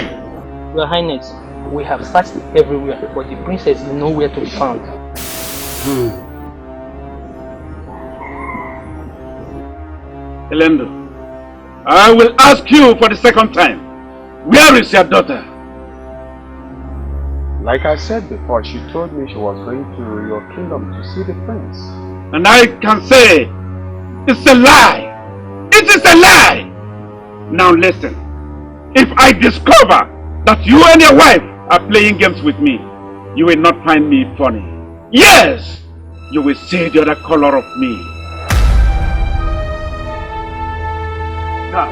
Your Highness, we have searched everywhere, but the princess is nowhere to be found. Elendo, I will ask you for the second time. Where is your daughter? Like I said before, she told me she was going to your kingdom to see the prince. And I can say, it's a lie! It is a lie! Now listen, if I discover that you and your wife are playing games with me, you will not find me funny. Yes! You will see the other color of me. Now.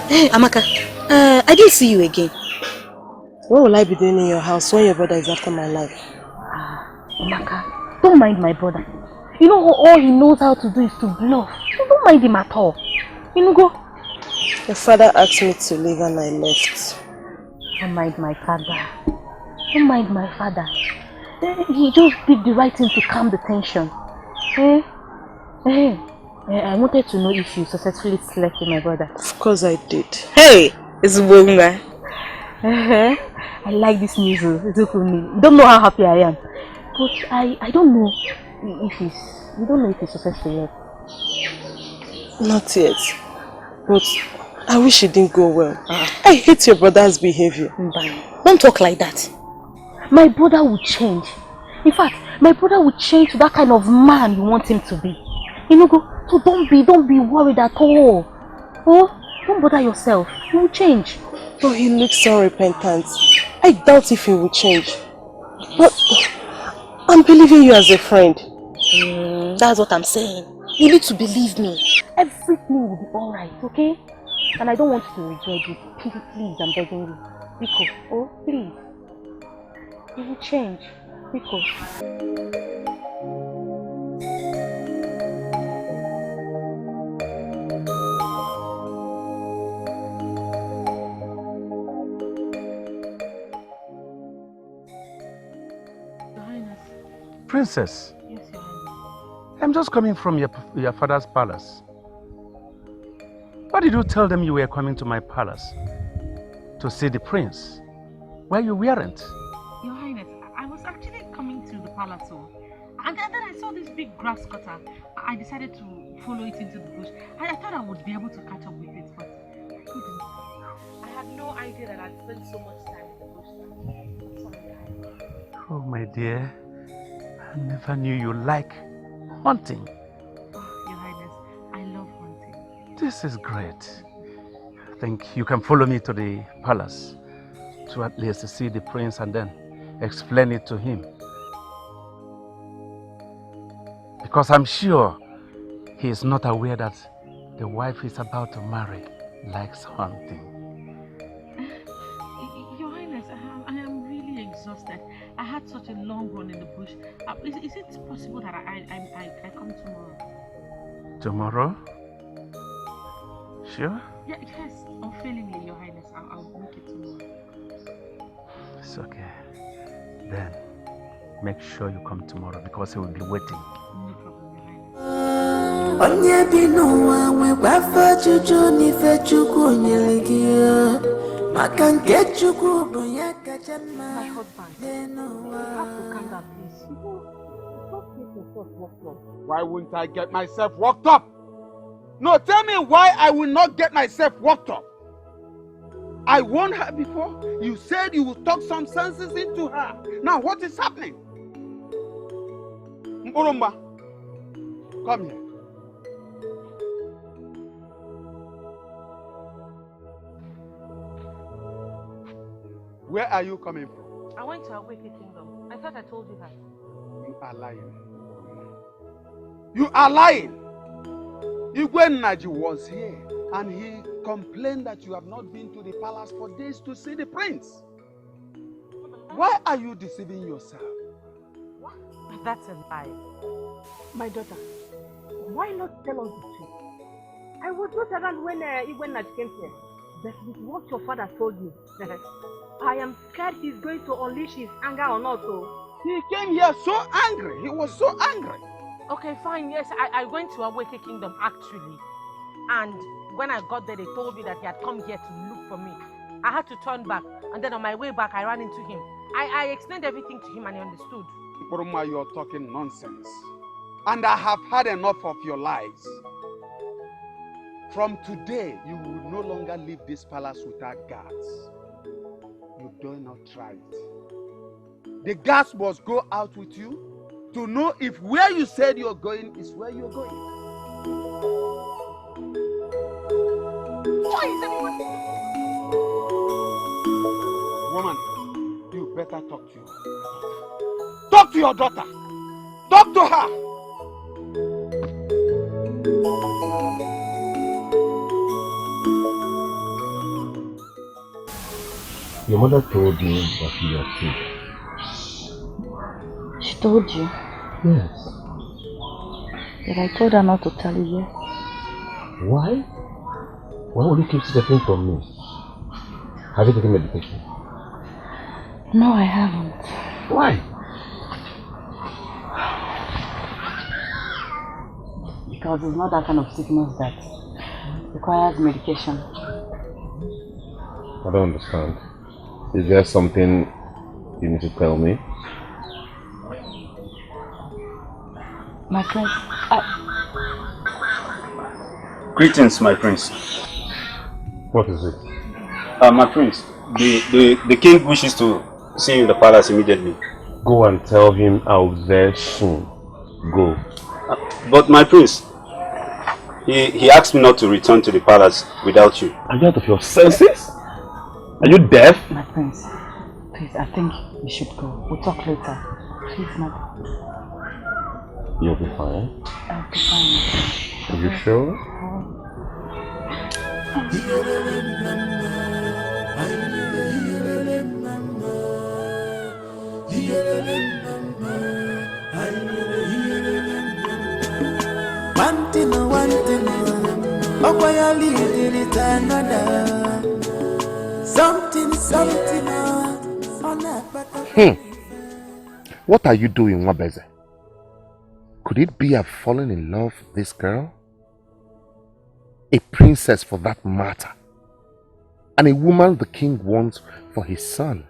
Hey, Amaka, I didn't see you again. What will I be doing in your house when your brother is after my life? Amaka, don't mind my brother. You know, all he knows how to do is to bluff. So don't mind him at all. You know, go. Your father asked me to leave and I left. Don't mind my father. Don't mind my father. He just did the right thing to calm the tension. I wanted to know if you successfully slept with my brother. Of course I did. Hey! It's Bunga. I like this news. It's okay with me. You don't know how happy I am. But I don't know if he's... You don't know if he's successful yet. Not yet. But I wish it didn't go well. I hate your brother's behavior. Don't talk like that. My brother will change. In fact, my brother will change to that kind of man you want him to be. You know, so don't be worried at all. Oh, don't bother yourself. He will change. But he looks so repentant. I doubt if he will change. But I'm believing you as a friend. That's what I'm saying. You need to believe me. Everything will be alright, okay? And I don't want you to regret it. Please, I'm begging you. Rico, oh, please. He will change. Rico. Princess. Yes, Your Highness. I'm just coming from your father's palace. Why did you tell them you were coming to my palace? To see the prince? Why you weren't? Your Highness, I was actually coming to the palace, and then I saw this big grass cutter. I decided to follow it into the bush. I thought I would be able to catch up with it, but I couldn't. I had no idea that I'd spent so much time in the bush. Sorry, Oh, my dear. I never knew you like hunting. Your Highness, I love hunting. This is great. I think you can follow me to the palace to at least see the prince and then explain it to him. Because I'm sure he is not aware that the wife he's about to marry likes hunting. Your Highness, I am really exhausted. I had such a long run in the bush. Is it possible that I come tomorrow? Tomorrow? Sure? Yeah, yes, unfailingly, Your Highness. I'll make it tomorrow. It's okay. Then, make sure you come tomorrow because he will be waiting. No problem, Your Highness. Onye bi n'ụwa nwekwa Chukwu n'ife Chukwu nyere gị maka nke Chukwu bụ ya kacha mma. My husband, you have to calm down, please. Stop getting yourself worked up. Why wouldn't I get myself worked up? No, tell me why I will not get myself worked up. I warned her before. You said you would talk some senses into her. Now what is happening? Mporomba, come here. Where are you coming from? I went to Awake Kingdom. I thought I told you that. You are lying. You are lying. Igwe Naji was here and he complained that you have not been to the palace for days to see the prince. Why are you deceiving yourself? That's a lie. My daughter, why not tell us the truth? I was not around when Igwe Naji came here. But with what your father told me, I am scared he's going to unleash his anger on us. He came here so angry. He was so angry. Okay, fine. Yes, I went to Awake Kingdom actually. And when I got there, they told me that he had come here to look for me. I had to turn back. And then on my way back, I ran into him. I explained everything to him and he understood. Boroma, you're talking nonsense. And I have had enough of your lies. From today, you will no longer leave this palace without guards. You do not try it. The guards must go out with you to know if where you said you're going is where you're going. Woman, you better talk to your daughter. Talk to your daughter. Talk to her. Your mother told me that you are sick. She told you? Yes. But I told her not to tell you yet. Why? Why would you keep secreting from me? Have you taken medication? No, I haven't. Why? Because it's not that kind of sickness that requires medication. I don't understand. Is there something you need to tell me? My prince, Greetings, my prince. What is it? My prince, the king wishes to see you in the palace immediately. Go and tell him I'll be there soon. Go. But my prince, he asked me not to return to the palace without you. Are you out of your senses? Are you deaf? My prince, please, I think we should go. We'll talk later. Please, my prince. You'll be fine. I'll be fine. Are you sure? One thing, another. Something, What are you doing, Wabeze? Could it be I've fallen in love with this girl? A princess for that matter. And a woman the king wants for his son.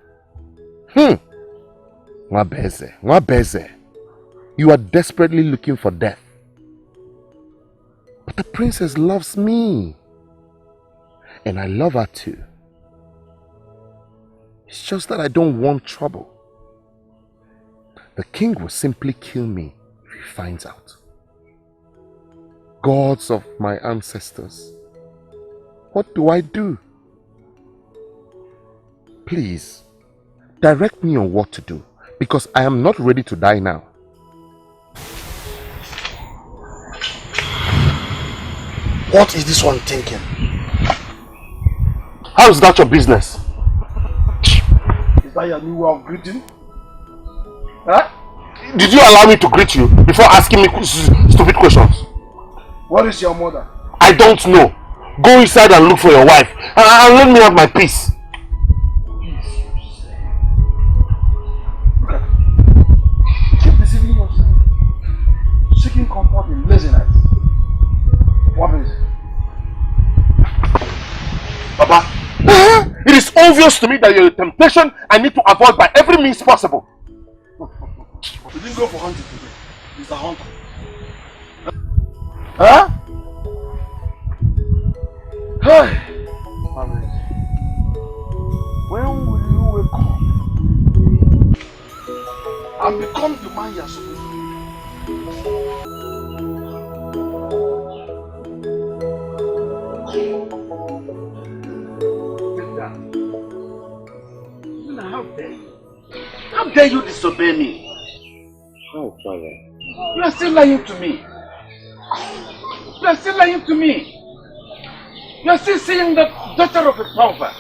Wabeze. You are desperately looking for death. But the princess loves me. And I love her too. It's just that I don't want trouble. The king will simply kill me if he finds out. Gods of my ancestors, what do I do? Please, direct me on what to do, because I am not ready to die now. What is this one thinking? How is that your business? Is that your new way of greeting? Huh? Did you allow me to greet you before asking me stupid questions? What is your mother? I don't know. Go inside and look for your wife and let me have my peace. Keep deceiving yourself. Seeking comfort in laziness. What is it? Baba, it is obvious to me that you're a temptation I need to avoid by every means possible. You didn't go for hunting today. It's the hunter. Huh? Hey! When will you wake up and become the man you're supposed to be? How dare you? How dare you disobey me? Oh, Father. You are still lying to me. You are still lying to me. You are still seeing the daughter of a pauper.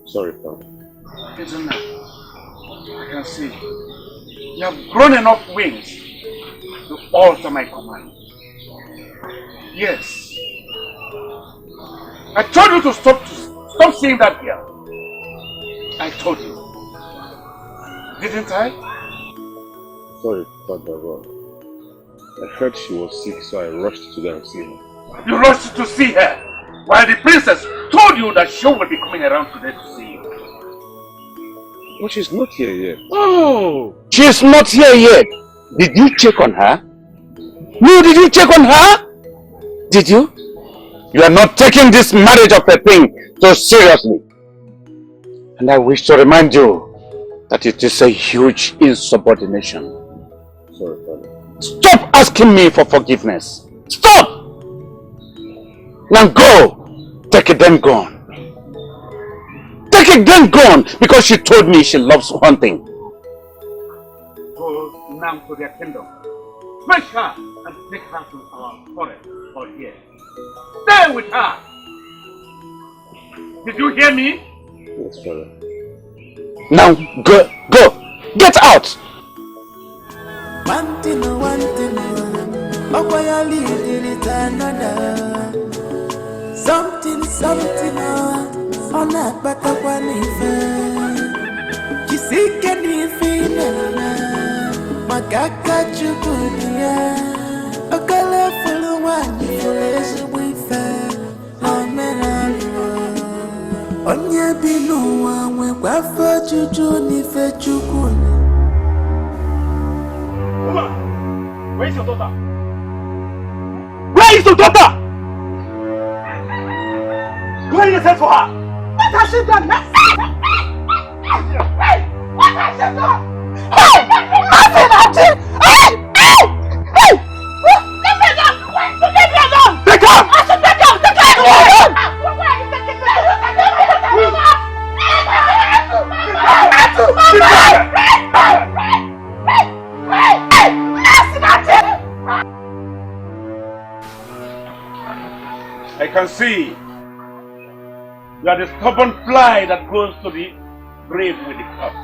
Sorry, Father. Isn't that? I can see. You have grown enough wings to alter my command. Yes. I told you to stop seeing that girl. I told you. Didn't I? Sorry, Father Ron. I heard she was sick, so I rushed to go and see her. You rushed to see her, while the princess told you that she will be coming around today to see you. But she's not here yet. Oh! She's not here yet. Did you check on her? No, did you check on her? Did you? You are not taking this marriage of a thing so seriously. And I wish to remind you that it is a huge insubordination. Sorry, Father. Stop asking me for forgiveness. Stop! Now go. Take it then gone. Take it then gone, because she told me she loves hunting. Go now to their kingdom. Fetch her and take her to our forest or here. Stay with her. Did you hear me? Yes, Father. Now go. Get out. one thing, oh boy, I lead it another. Something, on that but I want it. You see, can you feel it? My kaka chukunia. A colorful one, you is with her. On Onye bi n'ụwa nwekwa afọ juju n'ife Chukwu. Woman, where is your daughter? Where is your daughter? Go in and search for her. What has she done? Hey! What has she done? Hey! Nothing, Auntie! Hey! Hey! Hey! Leave me alone! Leave me alone! Take her! I should take her! Take her! Where are you taking me? I can see you are the stubborn fly that goes to the grave with the cups.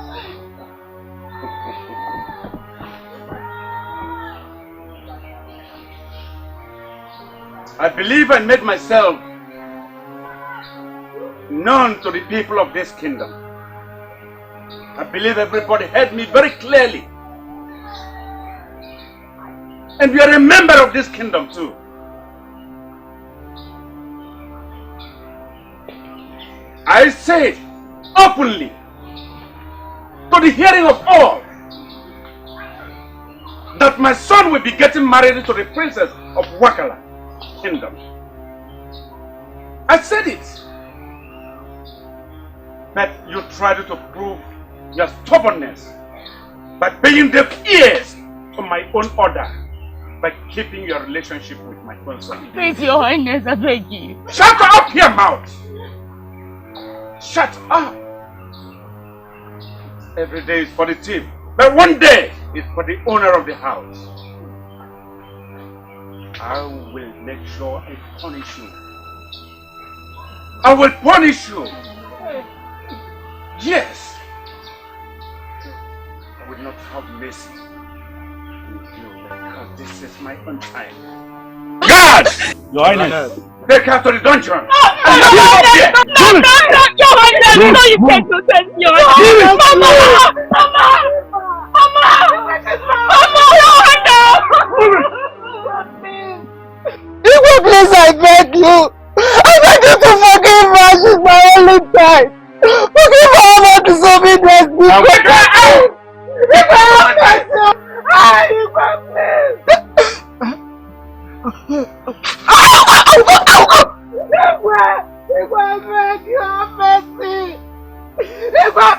I believe I made myself known to the people of this kingdom. I believe everybody heard me very clearly. And you are a member of this kingdom too. I say openly, to the hearing of all, that my son will be getting married to the princess of Wakala kingdom. I said it. But you tried to prove your stubbornness by paying deaf ears to my own order, by keeping your relationship with my own son. Please, Your Highness, I beg you. Shut up your mouth! Shut up! Every day is for the thief, but one day is for the owner of the house. I will make sure I punish you. I will punish you. Yes. I will not have mercy with you because this is my own time. God! Your Highness. Take her to the dungeon. No, Your Highness, you know you can't do that, Your Highness. Please, I beg you. I beg you to forgive her. She's my only child. Forgive her all my disobedience.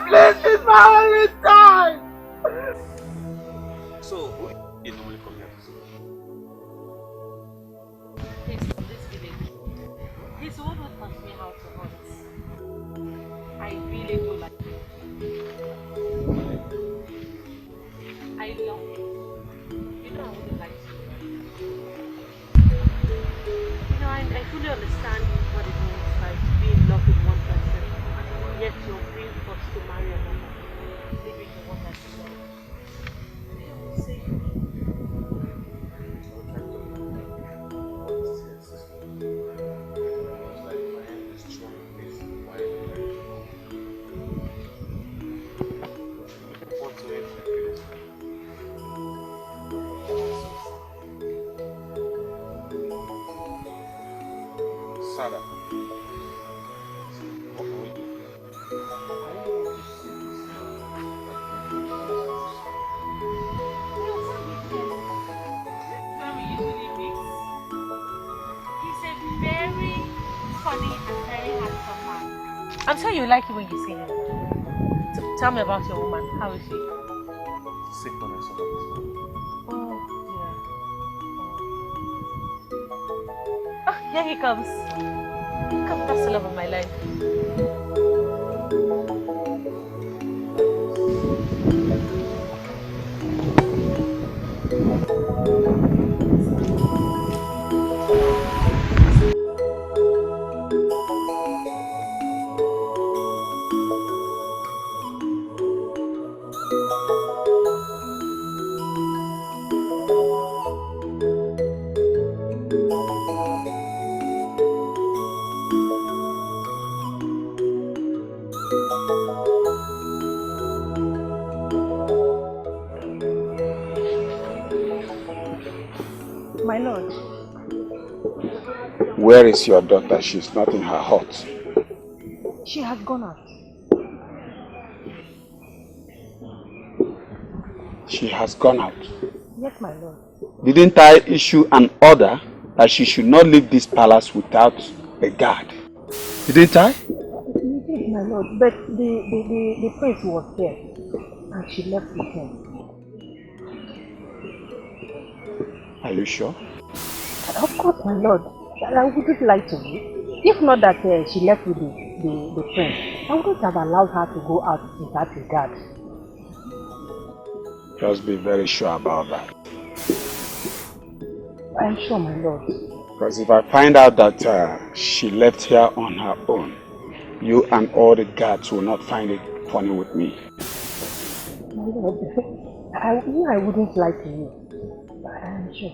Please, she's my only child. So, who is normally come here to see? He's from this village. He's the one who taught me how to hunt. I really do like him. I love him. You know I wouldn't like to. You know, I fully understand what it means like to be in love with one person, yet you're being forced to marry another, leaving the one that you love. See? Sada, what can we do? He's a very funny and very handsome man. I'm sure you like it when you see him. So, tell me about your woman. How is she? Sick on us about Oh, dear. Oh, here he comes. Come, that's the love of my life. My lord. Where is your daughter? She's not in her hut. She has gone out. She has gone out. Yes, my lord. Didn't I issue an order that she should not leave this palace without a guard? Didn't I? You did, my lord. But the prince was there. And she left with him. Are you sure? Of course, my lord. I wouldn't lie to you. If not that she left with the prince, I wouldn't have allowed her to go out without a guard. Just be very sure about that. I'm sure, my lord. Because if I find out that she left here on her own, you and all the guards will not find it funny with me. My lord, I wouldn't lie to you. I'm sure.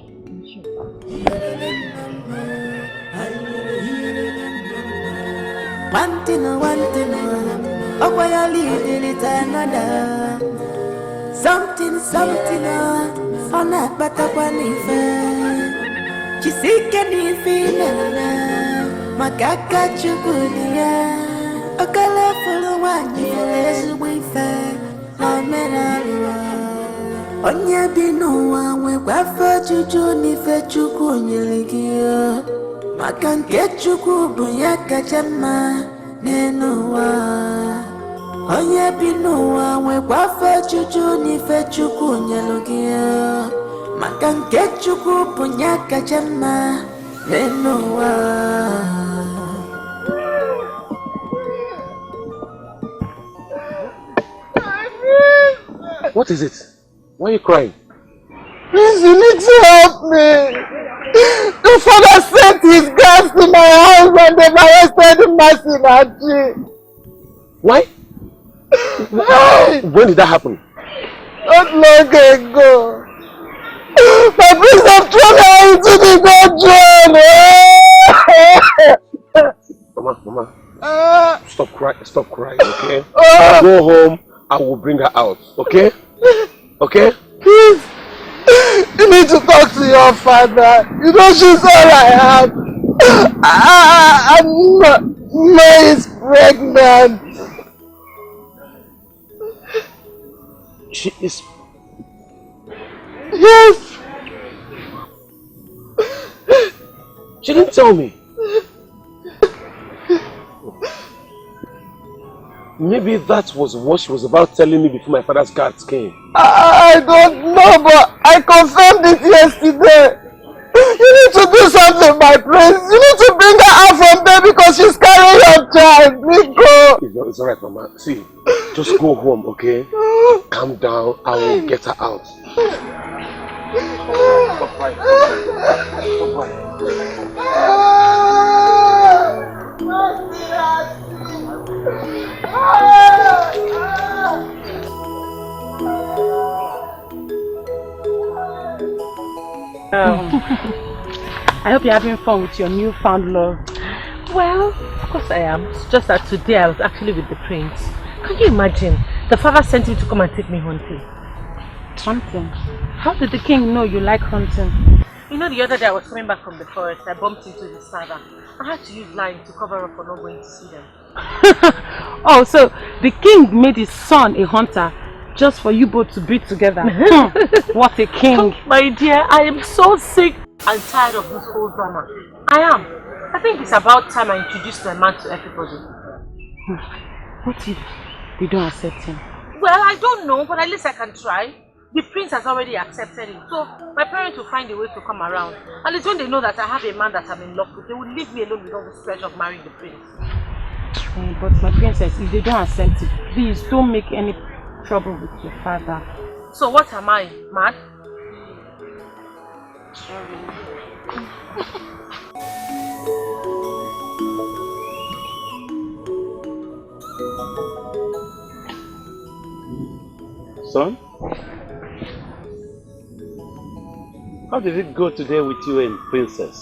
One thing, oh boy, I lead it another. Something, on that but I want if you see anything, Makaka Chukunia, a colorful one, you is with her, no man. Onya binoa we wafa chuchu ni fe chuku nyeligia makanke chuku bunya kachama nenoa. Onya binoa we wafa chuchu ni fe chuku nyeligia makanke chuku bunya kachama nenoa. What is it? Why are you crying? Please, you need to help me. The father sent his guards to my house and they've arrested Masinachi. Why? When did that happen? Not long ago. My prince have thrown her into the dungeon. Mama. Stop crying, okay? Go home, I will bring her out, okay? Okay? Please, you need to talk to your father. You know she's all I have. May is pregnant. She is... Yes. She didn't tell me. Maybe that was what she was about telling me before my father's guards came. I don't know, but I confirmed it yesterday. You need to do something, my prince. You need to bring her out from there because she's carrying your child. Nico. It's alright, Mama. See, just go home, okay? Calm down. I will get her out. Stop crying. I hope you're having fun with your newfound love. Well, of course I am. It's just that today I was actually with the prince. Can you imagine? The father sent him to come and take me hunting. Hunting? How did the king know you like hunting? You know, the other day I was coming back from the forest. I bumped into his father. I had to use lying to cover up for not going to see them. Oh, so the king made his son a hunter just for you both to be together. What a king. Oh, my dear, I am so sick and tired of this whole drama. I am. I think it's about time I introduced my man to everybody. What if they don't accept him? Well, I don't know, but at least I can try. The prince has already accepted him, so my parents will find a way to come around. And it's when they know that I have a man that I'm in love with, they will leave me alone with all this pressure of marrying the prince. But my princess, if they don't accept it, please don't make any trouble with your father. So what am I, mad? Son? How did it go today with you and Princess?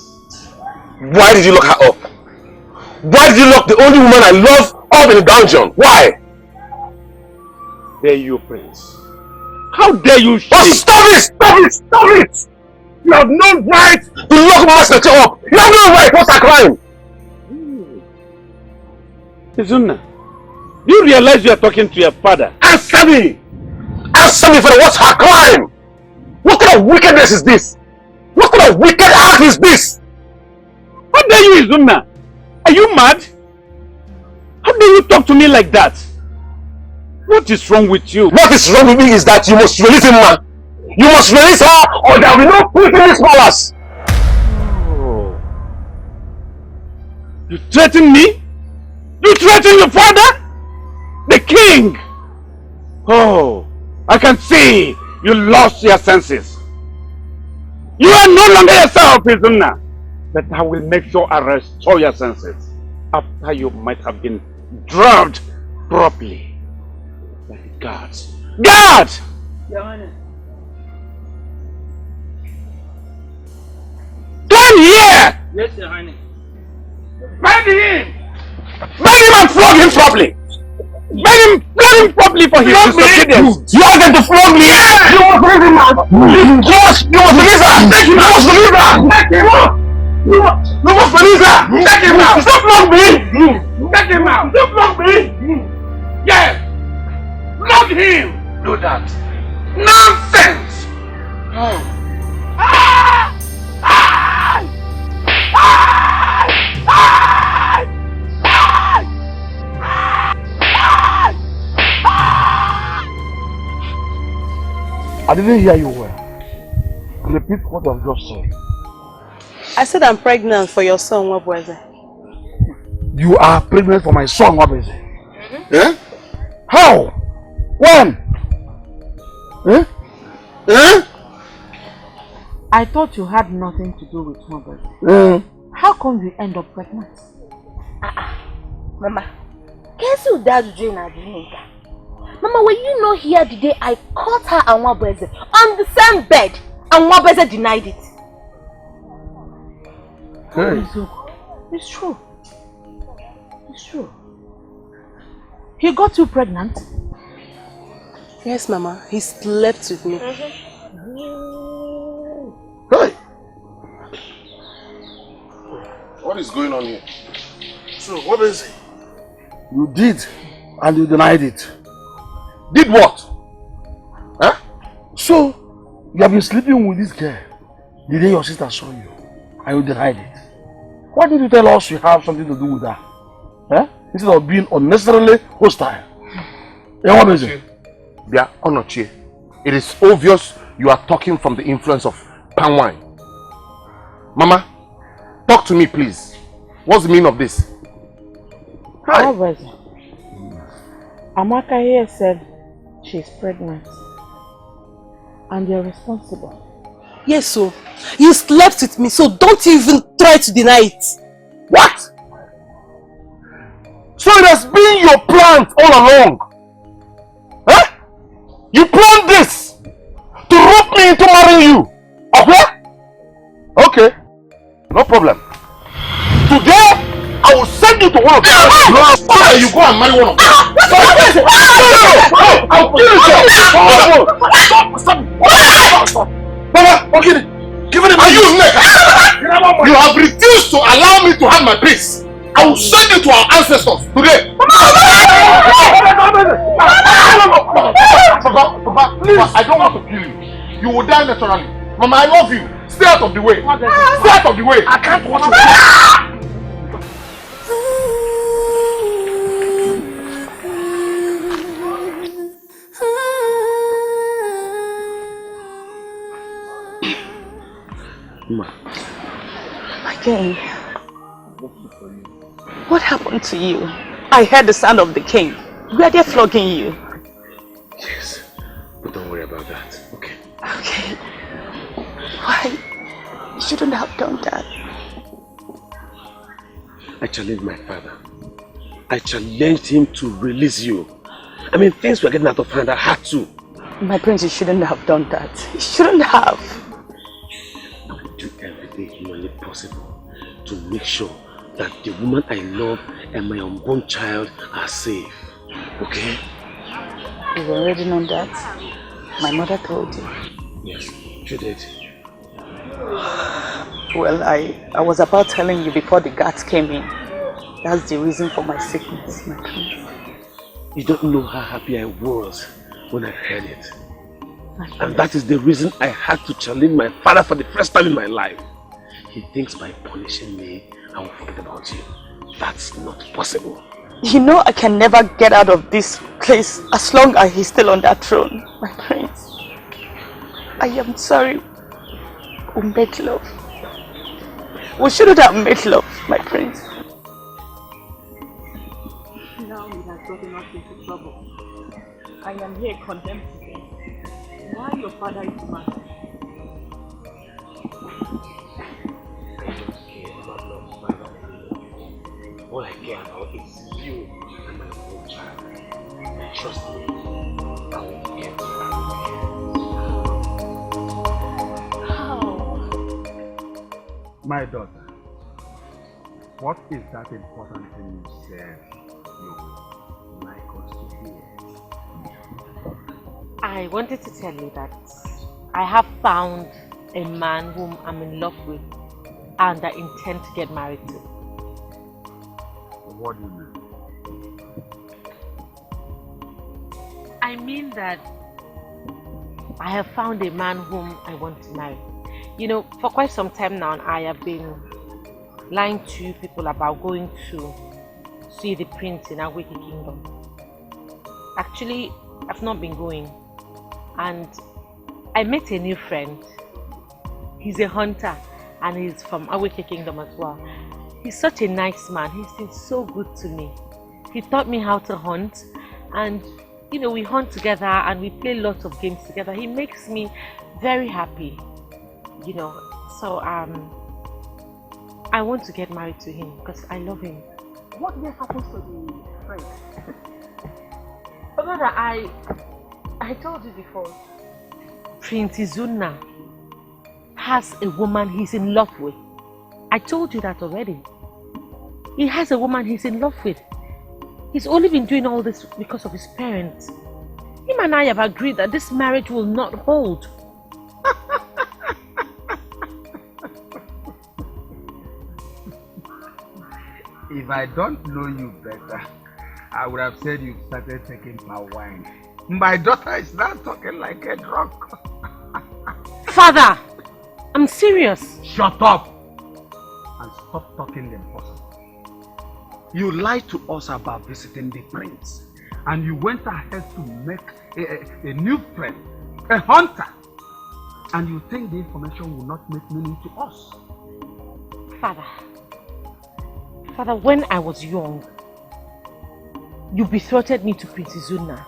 Why did you lock her up? Why did you lock the only woman I love up in the dungeon? Why? Dare you, Prince? How dare you? Oh, stop it! Stop it! Stop it! You have no right to lock Master up! You have no right! What's her crime? Izuna, do you realize you are talking to your father? Answer me! Answer me for what's her crime? What kind of wickedness is this? What kind of wicked act is this? How dare you, Izuna? Are you mad? How dare you talk to me like that? What is wrong with you? What is wrong with me is that you must release him, man. You must release her or there will be no peace in this palace. Oh. You threaten me? You threaten your father? The king? Oh, I can see you lost your senses. You are no longer yourself, Izuna. But I will make sure I restore your senses after you might have been drugged properly by the guards. Guard! Your Honor. Come here! Yes, Your Honor. Bind him! Bind him and flog him properly! Flog him properly for his disobedience! You want them to flog me? Yeah. You must release him, man! Yes! You must release her! You must release her! You must release her! Take him out! Stop flog me! Take him out! Stop flog me! Yes! Flog him! Do that! Nonsense! Oh. Ah! Ah! Ah! Ah! I didn't hear you well. Repeat what I've just said. I said I'm pregnant for your son, Wabweze. You are pregnant for my son, Wabweze? Eh? How? When? Eh? Eh? I thought you had nothing to do with Wabweze. How come you end up pregnant? Mama, guess who that dream I dreamed? Mama, were you not here the day I caught her and Wabweze on the same bed and Wabweze denied it? Hey. It's true. It's true. He got you pregnant? Yes, Mama. He slept with me. Hey! What is going on here? So, what is it? You did, and you denied it. Did what? Huh? So, you have been sleeping with this girl the day your sister saw you, and you denied it. Why did you tell us you have something to do with her? Huh? Instead of being unnecessarily hostile. What is it? It is obvious you are talking from the influence of palm wine. Mama, talk to me please. What's the meaning of this? Amaka here said she's pregnant and you're responsible. Yes, so you slept with me, so don't even try to deny it. What? So it has been your plan all along? Huh? You planned this to rope me into marrying you? Okay? Okay, no problem. Today, I will send you to one of them. No, you go and marry one of them. I'll kill you. Stop. Mama, okay. Give it a minute. You have refused to allow me to have my peace. I will send you to our ancestors today. Please, I don't want to kill you. You will die naturally. Mama, I love you. Stay out of the way. Stay out of the way. I can't watch you. Again, what happened to you? I heard the sound of the king. Were they flogging you? Yes, but don't worry about that, okay? Okay. Why? You shouldn't have done that. I challenged my father. I challenged him to release you. I mean, things were getting out of hand. I had to. My prince, you shouldn't have done that. You shouldn't have. I will do everything humanly possible to make sure that the woman I love and my unborn child are safe. Okay? You've already known that. My mother told you. Yes, she did. Well, I was about telling you before the guards came in. That's the reason for my sickness, my prince. You don't know how happy I was when I heard it. And that is the reason I had to challenge my father for the first time in my life. He thinks by punishing me, I will forget about you. That's not possible. You know I can never get out of this place as long as he's still on that throne, my prince. I am sorry. We made love. We shouldn't have made love, my prince. Now he has gotten us into trouble. I am here condemned to death. Why your father is mad? All I care about is you and my own child. And trust me, I will get you. How? My daughter, what is that important thing you said you like us to hear? I wanted to tell you that I have found a man whom I'm in love with and I intend to get married to. What do you mean? I mean that I have found a man whom I want to marry. You know, for quite some time now, I have been lying to people about going to see the prince in our wicked kingdom. Actually, I've not been going. And I met a new friend. He's a hunter and he's from our wicked kingdom as well. He's such a nice man. He's been so good to me. He taught me how to hunt and you know, we hunt together and we play lots of games together. He makes me very happy, you know. So I want to get married to him because I love him. What then happens to the friend? Brother, I told you before. Prince Izuna has a woman he's in love with. I told you that already. He has a woman he's in love with. He's only been doing all this because of his parents. Him and I have agreed that this marriage will not hold. If I don't know you better, I would have said you started taking my wine. My daughter is now talking like a drunk. Father, I'm serious. Shut up and stop talking impossible. You lied to us about visiting the prince and you went ahead to make a new friend, a hunter, and you think the information will not make meaning to us. Father, when I was young, you betrothed me to Prince Izuna.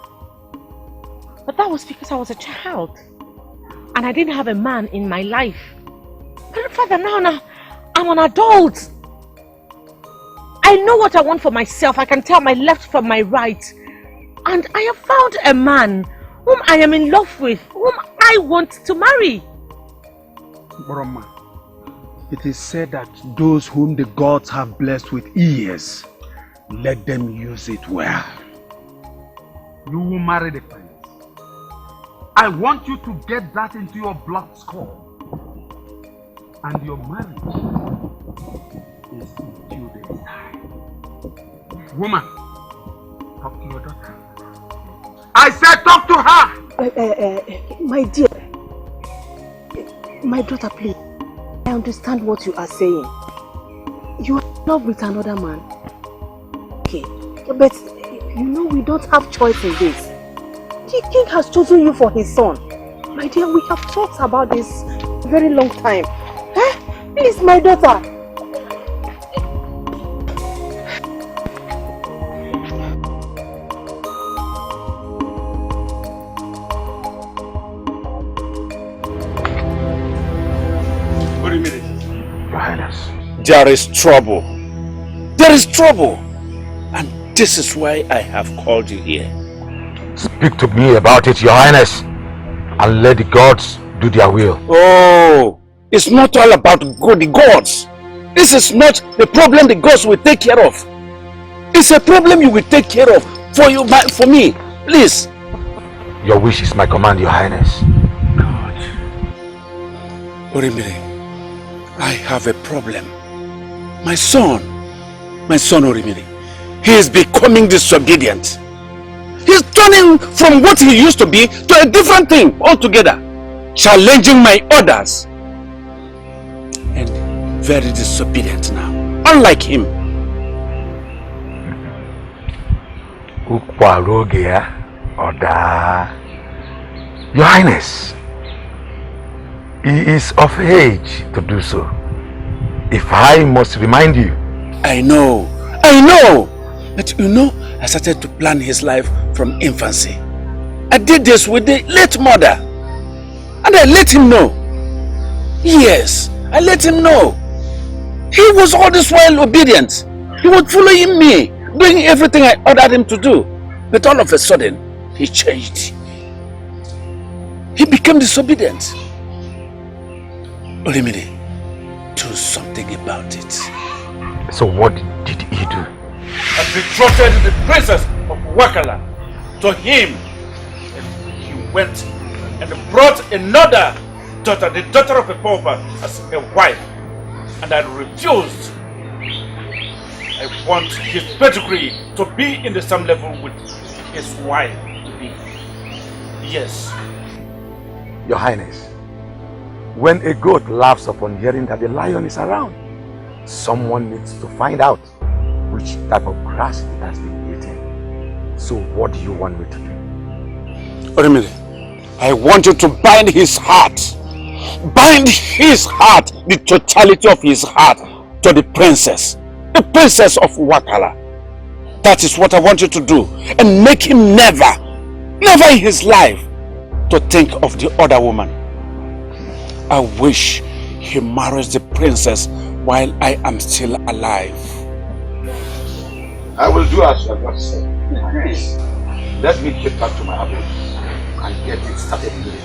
But that was because I was a child and I didn't have a man in my life. But Father, now I'm an adult. I know what I want for myself. I can tell my left from my right. And I have found a man whom I am in love with, whom I want to marry. Brahma, it is said that those whom the gods have blessed with ears, let them use it well. You will marry the prince. I want you to get that into your blood score. And your marriage is in 2 days' time. Woman, talk to your daughter. I said talk to her! My dear, my daughter, please. I understand what you are saying. You are in love with another man. Okay, but you know we don't have choice in this. The king has chosen you for his son. My dear, we have talked about this a very long time. Please, my daughter. Wait a minute. Your Highness. There is trouble. There is trouble. And this is why I have called you here. Speak to me about it, Your Highness, and let the gods do their will. Oh, it's not all about the gods. This is not the problem the gods will take care of. It's a problem you will take care of for me. Please. Your wish is my command, Your Highness. God. Wait a minute. I have a problem. My son Orimiri, he is becoming disobedient. He's turning from what he used to be to a different thing altogether, challenging my orders. And very disobedient now, unlike him. Your Highness, he is of age to do so. If I must remind you. I know. But you know, I started to plan his life from infancy. I did this with the late mother. And I let him know. Yes, I let him know. He was all this while obedient. He was following me, doing everything I ordered him to do. But all of a sudden, he changed. He became disobedient. Orimiri, do something about it. So what did he do? I betrothed the princess of Wakala to him. And he went and brought another daughter, the daughter of a pauper, as a wife. And I refused. I want his pedigree to be in the same level with his wife to be. Yes. Your Highness, when a goat laughs upon hearing that the lion is around, someone needs to find out which type of grass it has been eating. So what do you want me to do? Orimiri, I want you to bind his heart. Bind his heart, the totality of his heart, to the princess of Wakala. That is what I want you to do. And make him never in his life to think of the other woman. I wish he marries the princess while I am still alive. I will do as you have said. Please, let me get back to my abode and get it started immediately.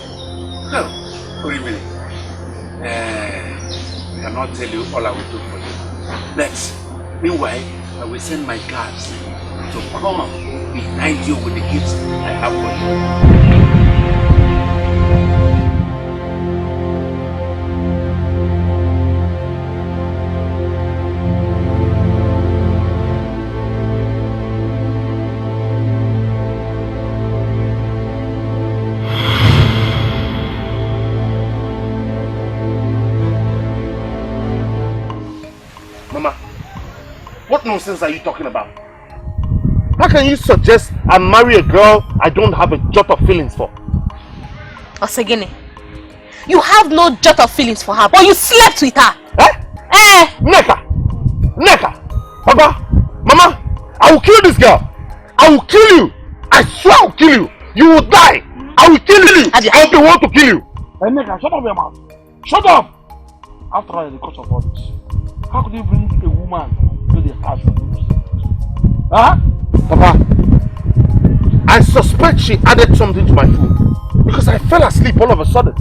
No, Orimiri. I cannot tell you all I will do for you. But meanwhile, I will send my guards to come behind you with the gifts I have for you. What nonsense are you talking about? How can you suggest I marry a girl I don't have a jot of feelings for? Osegene, you have no jot of feelings for her, but you slept with her. Neka! Papa! Mama! I will kill this girl! I will kill you! I swear I will kill you! You will die! I will kill you! I will be one to kill you! Hey Neka, shut up your mouth! Shut up! After all, the cause of all this, how could you bring a woman to the house of the Huh? Papa, I suspect she added something to my food because I fell asleep all of a sudden.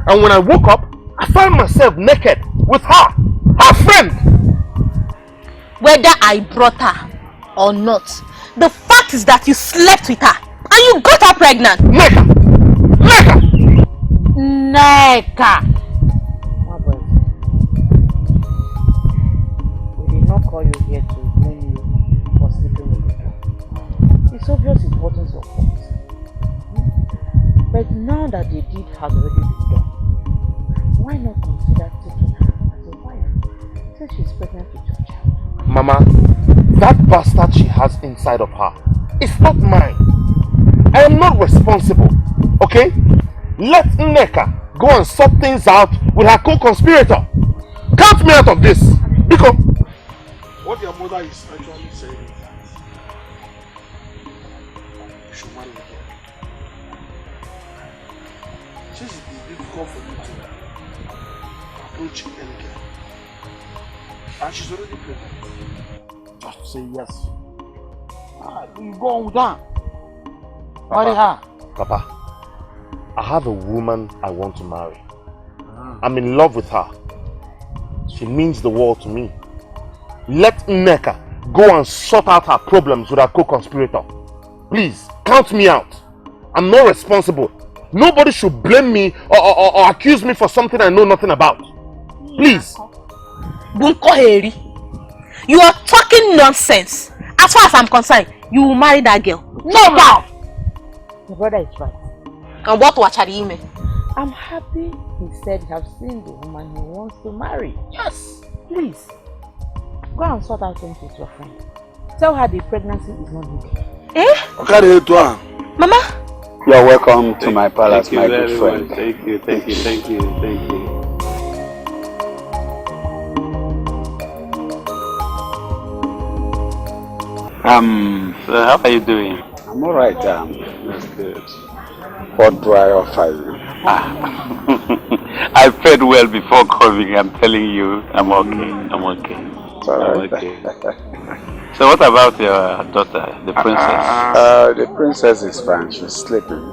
And when I woke up, I found myself naked with her friend. Whether I brought her or not, the fact is that you slept with her and you got her pregnant. Neka! We did not call you here to blame you for sleeping with the girl. It's obvious it wasn't your fault. But now that the deed has already been done, why not consider taking her as a wife since she's pregnant with your child? Mama, that bastard she has inside of her is not mine. I am not responsible, okay? Let Neka go and sort things out with her co-conspirator. Count me out of this. Because what your mother is actually saying is that you should marry again. Since it is difficult for you to approach any girl, and she's already pregnant, just say yes. You go on with her. Marry her. Papa, I have a woman I want to marry. I'm in love with her. She means the world to me. Let Neka go and sort out her problems with her co-conspirator. Please, count me out. I'm not responsible. Nobody should blame me or accuse me for something I know nothing about. Please. You are talking nonsense. As far as I'm concerned, you will marry that girl. No, Your brother is right. And what Wachari? I'm happy he said he has seen the woman he wants to marry. Yes. Please. Go and sort out things with your friend. Tell her the pregnancy is not needed. Eh? Mama? You're welcome to my palace, my good friend. Thank you. So how are you doing? I'm alright, that's good. What do I offer you? I fed well before coming. I'm telling you, I'm okay. It's alright. So what about your daughter, the princess? The princess is fine. She's sleeping.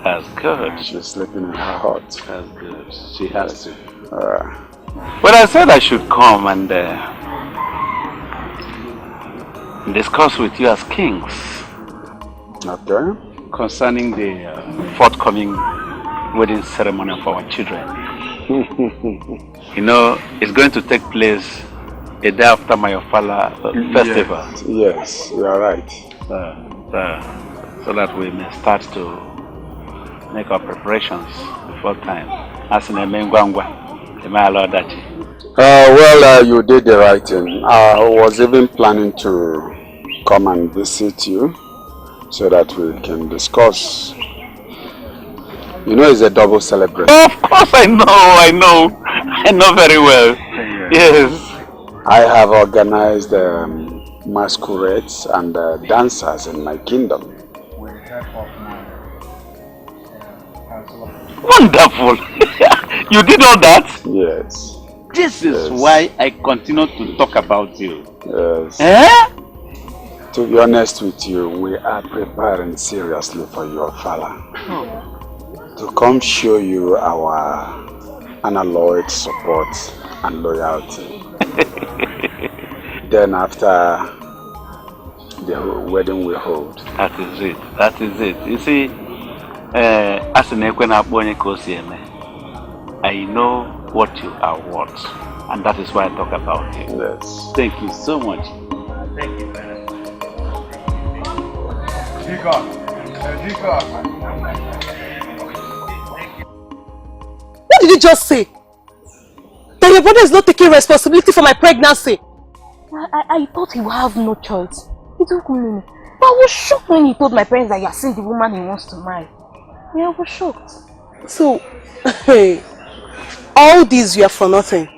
That's good. She's sleeping in her hut. That's good. She has to. Well, I said I should come and discuss with you as kings. Okay. Concerning the forthcoming wedding ceremony for our children. You know, it's going to take place a day after my Ofala festival. Yes, you are right. So that we may start to make our preparations before time. As in a Mengwangwa, you did the right thing. I was even planning to come and visit you so that we can discuss. You know, it's a double celebration. Of course, I know very well. Yes. I have organized masquerades and dancers in my kingdom. Wonderful! You did all that? Yes. This is why I continue to talk about you. Yes. To be honest with you, we are preparing seriously for your father. To come show you our unalloyed support and loyalty. Then after the wedding we hold. That is it. You see, as an I know what you are worth, and that is why I talk about you. Yes. Thank you so much. Thank you very much. What did you just say? That your brother is not taking responsibility for my pregnancy? I thought he would have no choice. He took me. But I was shocked when he told my parents that he has seen the woman he wants to marry. Yeah, I was shocked. So, hey, all these were for nothing.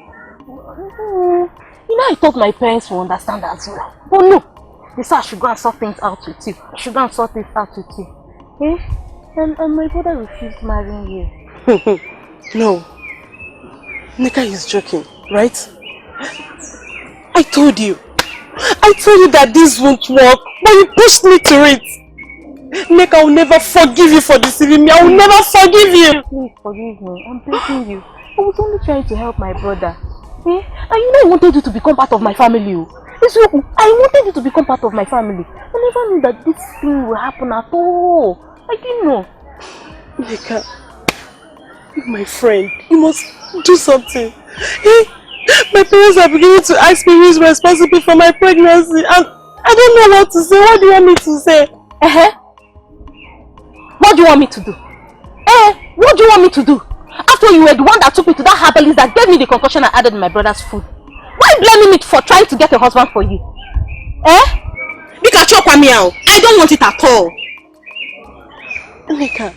You know, I thought my parents would understand as well. But no. They said I should go and sort things out with you. I should go and sort things out with you. Eh? And my brother refused marrying you. No. Nika is joking, right? I told you that this won't work, but you pushed me to it. Nika, I will never forgive you for deceiving me. I will never forgive you. Please forgive me. I'm begging you. I was only trying to help my brother. Eh? And you know I wanted you to become part of my family. I wanted you to become part of my family. I never knew that this thing will happen at all. I didn't know. Nika, my friend, you must do something. Hey, my parents are beginning to ask me who is responsible for my pregnancy, and I don't know what to say. What do you want me to say? What do you want me to do? What do you want me to do? After you were the one that took me to that herbalist that gave me the concoction I added in my brother's food. Why blaming me for trying to get a husband for you? Because I don't want it at all. Nika,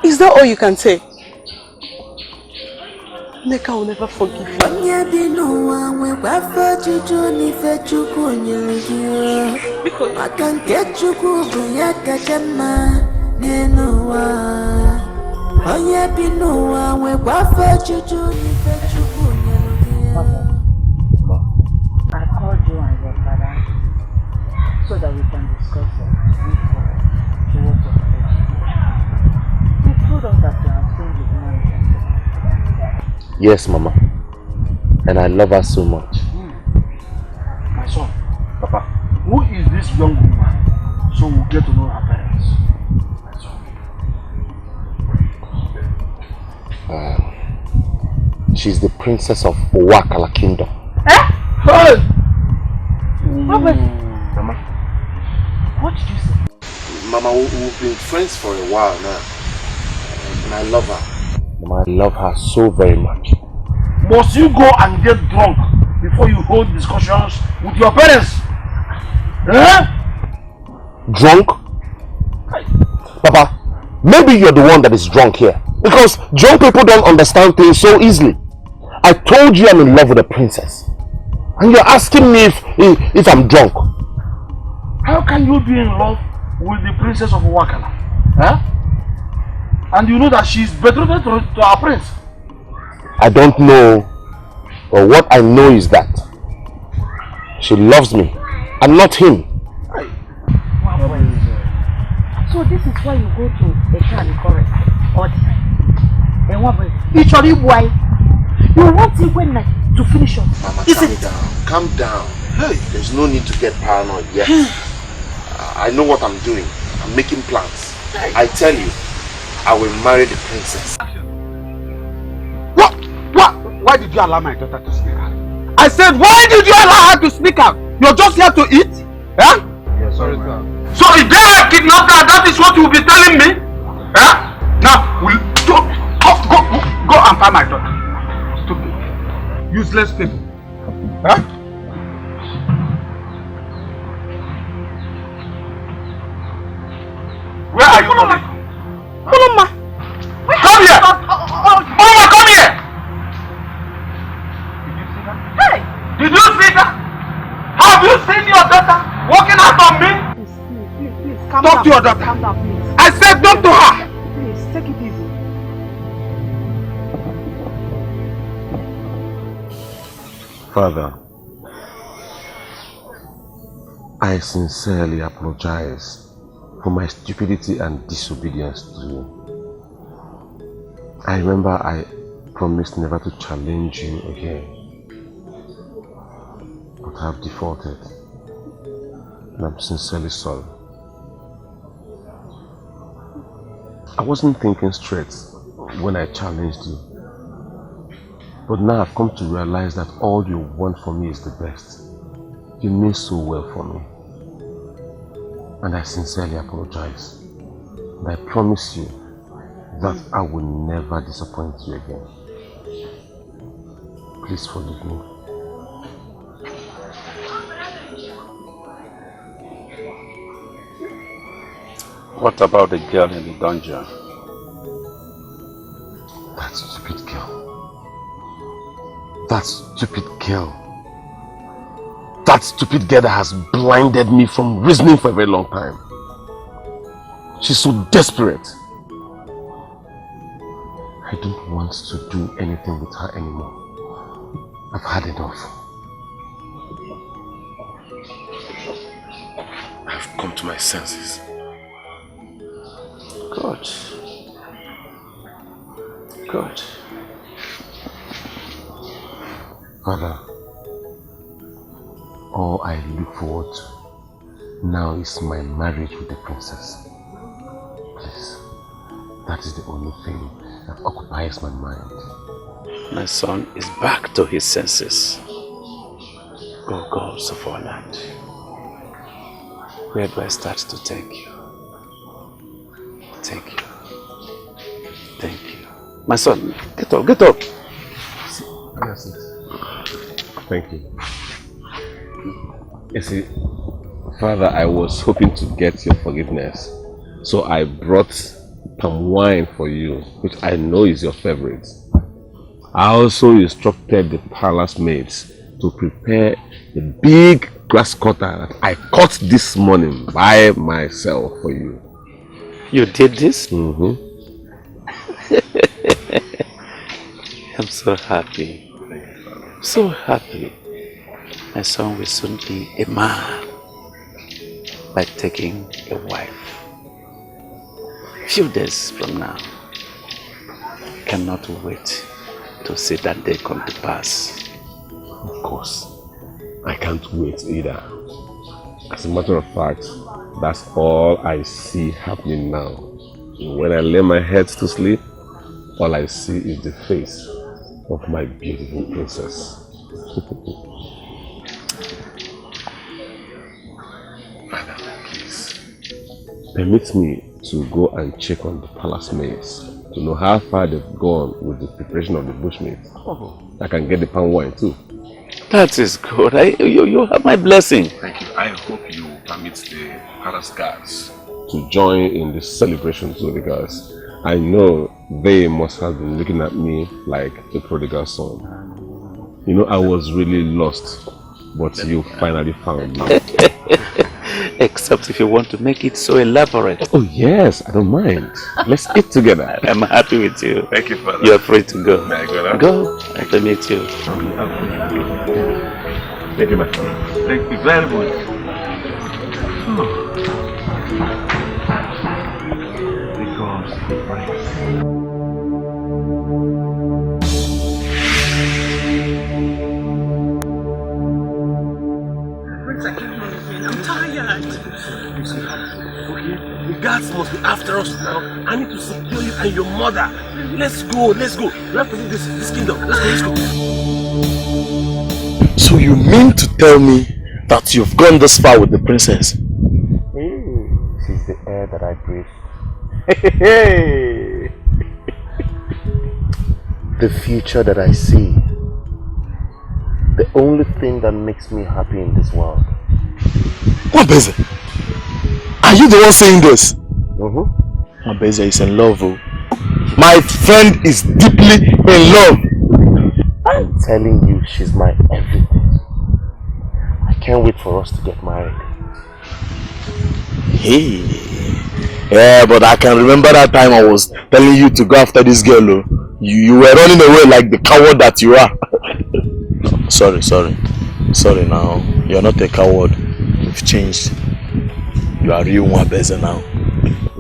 is that all you can say? Nika will never forgive you. I called you and your father so that we can discuss it. You told us that you have seen the woman. Yes, Mama. And I love her so much. My son, Papa, who is this young woman? So we'll get to know her parents. My son. She's the princess of Owakala Kingdom. Eh? Hey! Mama. What did you say? Mama, we've been friends for a while now. And I love her. Mama, I love her so very much. Must you go and get drunk before you hold discussions with your parents? Eh? Drunk? Papa, maybe you're the one that is drunk here. Because drunk people don't understand things so easily. I told you I'm in love with a princess. And you're asking me if I'm drunk. How can you be in love with the princess of Wakala? Eh? And you know that she's betrothed to our prince. I don't know. But what I know is that she loves me and not him. So this is why you go to a can correct. And what literally why you want it when to finish up. Mama, calm down. Hey, there's no need to get paranoid yet. I know what I'm doing. I'm making plans. I tell you, I will marry the princess. What? Why did you allow my daughter to sneak out? I said, why did you allow her to sneak out? You're just here to eat? Huh? Yeah, sorry, sir. So if they have kidnapped her, that is what you will be telling me? Huh? Now, go and find my daughter. Stupid. Useless people. Huh? Where are you going? Oloma! Come here! Oloma, come here! Hey! Did you see that? Have you seen your daughter walking out on me? Please, calm Talk down. to your daughter. Calm down, please. I said talk to her. Please, take it easy. Father, I sincerely apologize for my stupidity and disobedience to you. I remember I promised never to challenge you again. But I have defaulted. And I'm sincerely sorry. I wasn't thinking straight when I challenged you. But now I've come to realize that all you want for me is the best. You mean so well for me. And I sincerely apologize. And I promise you that I will never disappoint you again. Please forgive me. What about the girl in the dungeon? That stupid girl. That stupid girl. That stupid girl that has blinded me from reasoning for a very long time. She's so desperate. I don't want to do anything with her anymore. I've had enough. I've come to my senses. Good. Good. Father, all I look forward to now is my marriage with the princess. Please, that is the only thing that occupies my mind. My son is back to his senses. O gods of our land, where do I start to thank you? Thank you. Thank you. My son, get up, get up. Yes, thank you. You see, Father, I was hoping to get your forgiveness. So I brought palm wine for you, which I know is your favorite. I also instructed the palace maids to prepare the big grass cutter that I cut this morning by myself for you. You did this? Mm-hmm. I'm so happy. So happy. My son will soon be a man by taking a wife. A few days from now. Cannot wait to see that day come to pass. Of course. I can't wait either. As a matter of fact, that's all I see happening now. When I lay my head to sleep, all I see is the face of my beautiful princess. Father, please, permit me to go and check on the palace maids to know how far they've gone with the preparation of the bushmeat. Oh. I can get the palm wine too. That is good. You have my blessing. Thank you. I hope you permit the palace guards to join in this celebration too, because I know they must have been looking at me like the prodigal son. You know, I was really lost, but you finally found me. Except if you want to make it so elaborate. Oh yes, I don't mind. Let's eat together. I'm happy with you. Thank you, Father. You're free to go. May I go now? Go. I can meet you. Thank you, my friend. Thank you very much. I'm tired. Okay, the guards must be after us now. I need to secure you and your mother. Let's go, let's go. We have to leave this kingdom. Let's go. So you mean to tell me that you've gone this far with the princess? She's the air that I breathe. Hey. The future that I see. The only thing that makes me happy in this world. Mabeze, are you the one saying this? Mabeze is in love. Oh. My friend is deeply in love. I'm telling you, she's my everything. I can't wait for us to get married. Hey. Yeah, but I can remember that time I was telling you to go after this girl. Oh. You were running away like the coward that you are. Sorry now. You're not a coward. You've changed. You are real Mabeze now.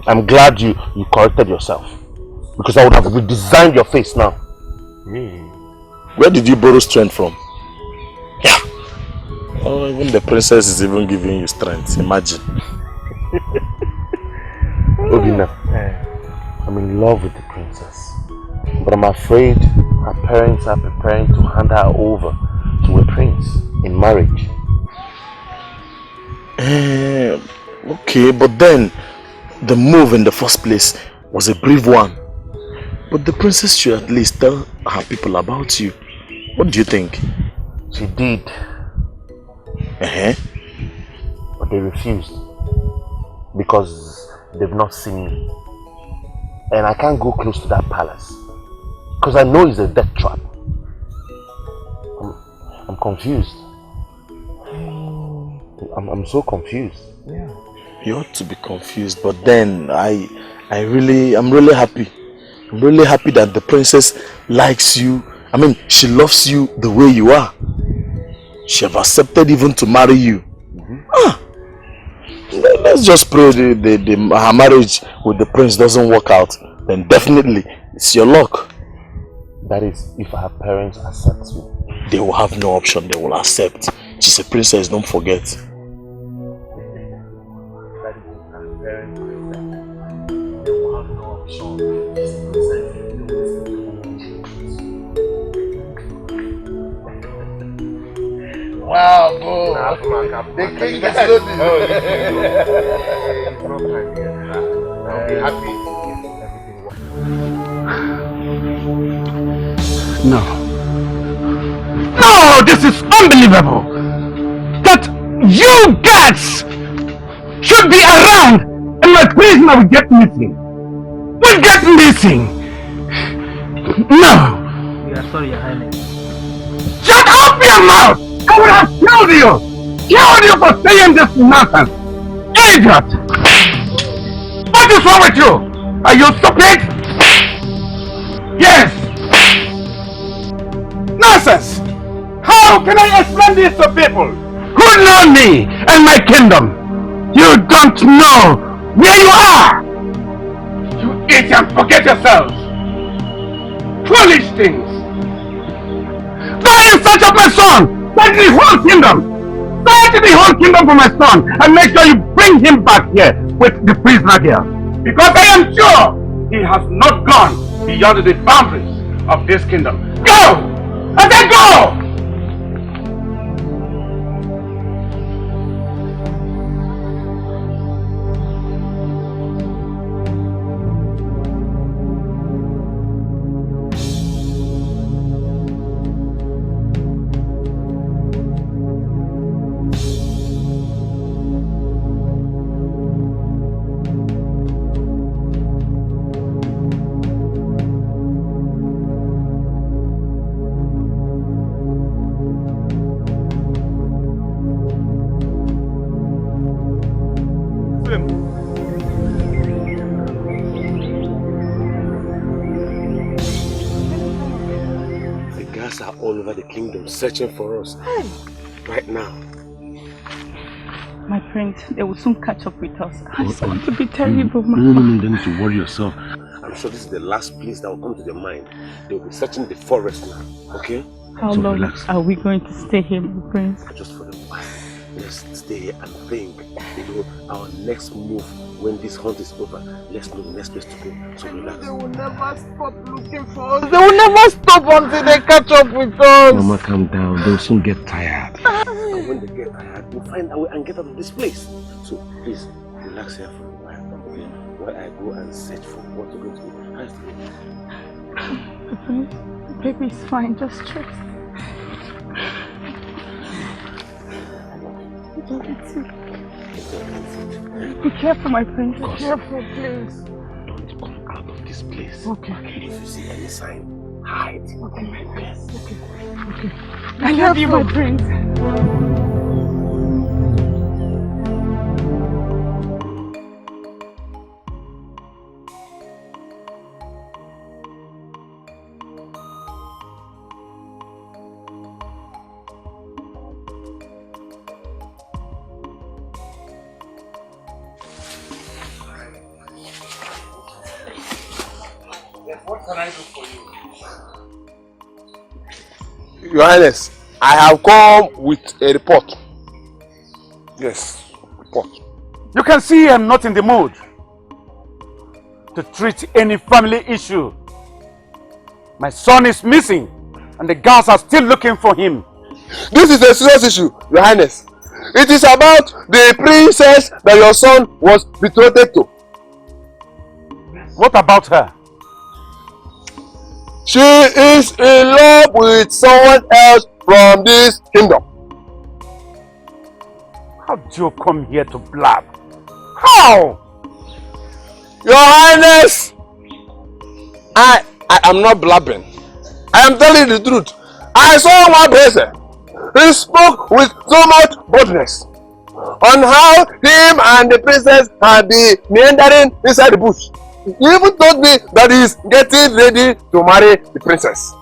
I'm glad you corrected yourself, because I would have redesigned your face now. Where did you borrow strength from? Yeah. Oh, even the princess is even giving you strength. Imagine. Obina, I'm in love with the princess, but I'm afraid her parents are preparing to hand her over to a prince in marriage. Okay, but then the move in the first place was a brave one. But the princess should at least tell her people about you. What do you think? She did. But they refused because they've not seen me. And I can't go close to that palace because I know it's a death trap. I'm confused. I'm so confused. Yeah. You ought to be confused, but then I'm really happy. I'm really happy that the princess likes you. I mean, she loves you the way you are. She have accepted even to marry you. Let's just pray her marriage with the prince doesn't work out. Then definitely it's your luck. That is, if her parents accept me. They will have no option. They will accept. She's a princess, don't forget. Wow, bro. The king is loaded. I'll be happy. No, this is unbelievable. That you guys should be around and my prisoner will get missing. No. We are sorry, Your Highness. Shut up your mouth! I would have killed you! Killed you for saying this nonsense! Idiot! What is wrong with you? Are you stupid? Yes! Nonsense! How can I explain this to people who know me and my kingdom? You don't know where you are! You eat and forget yourselves! Foolish things! Go in search of my son! Search the whole kingdom! Search the whole kingdom for my son and make sure you bring him back here with the prisoner girl. Because I am sure he has not gone beyond the boundaries of this kingdom. Go! I said go! Are all over the kingdom searching for us right now. My prince, they will soon catch up with us. It's going to be terrible, Mama. No, you don't need to worry yourself. I'm sure this is the last place that will come to your mind. They will be searching the forest now, okay? How so long relax. are we going to stay here, my prince? Just for a while. Let's stay here and think. You know, our next move when this hunt is over, let's know the next place to go. So relax. They will never stop looking for us. They will never stop until they catch up with us. Mama, calm down. They'll soon get tired. And when they get tired, we'll find a way and get out of this place. So please, relax here for a while, okay? While I go and search for what we're going to do. How's the baby is fine, just stressed. Be careful, my prince. Be careful, please. Don't come out of this place. Okay. If you see any sign, hide. Okay, my prince. Okay. I love you, my prince. What can I do for you? Your Highness, I have come with a report. Yes, report. You can see I'm not in the mood to treat any family issue. My son is missing and the guards are still looking for him. This is a serious issue, Your Highness. It is about the princess that your son was betrothed to. What about her? She is in love with someone else from this kingdom. How do you come here to blab? How? Your Highness, I am not blabbing. I am telling the truth. I saw one person. He spoke with so much boldness on how him and the princess had been meandering inside the bush. He even told me that he is getting ready to marry the princess.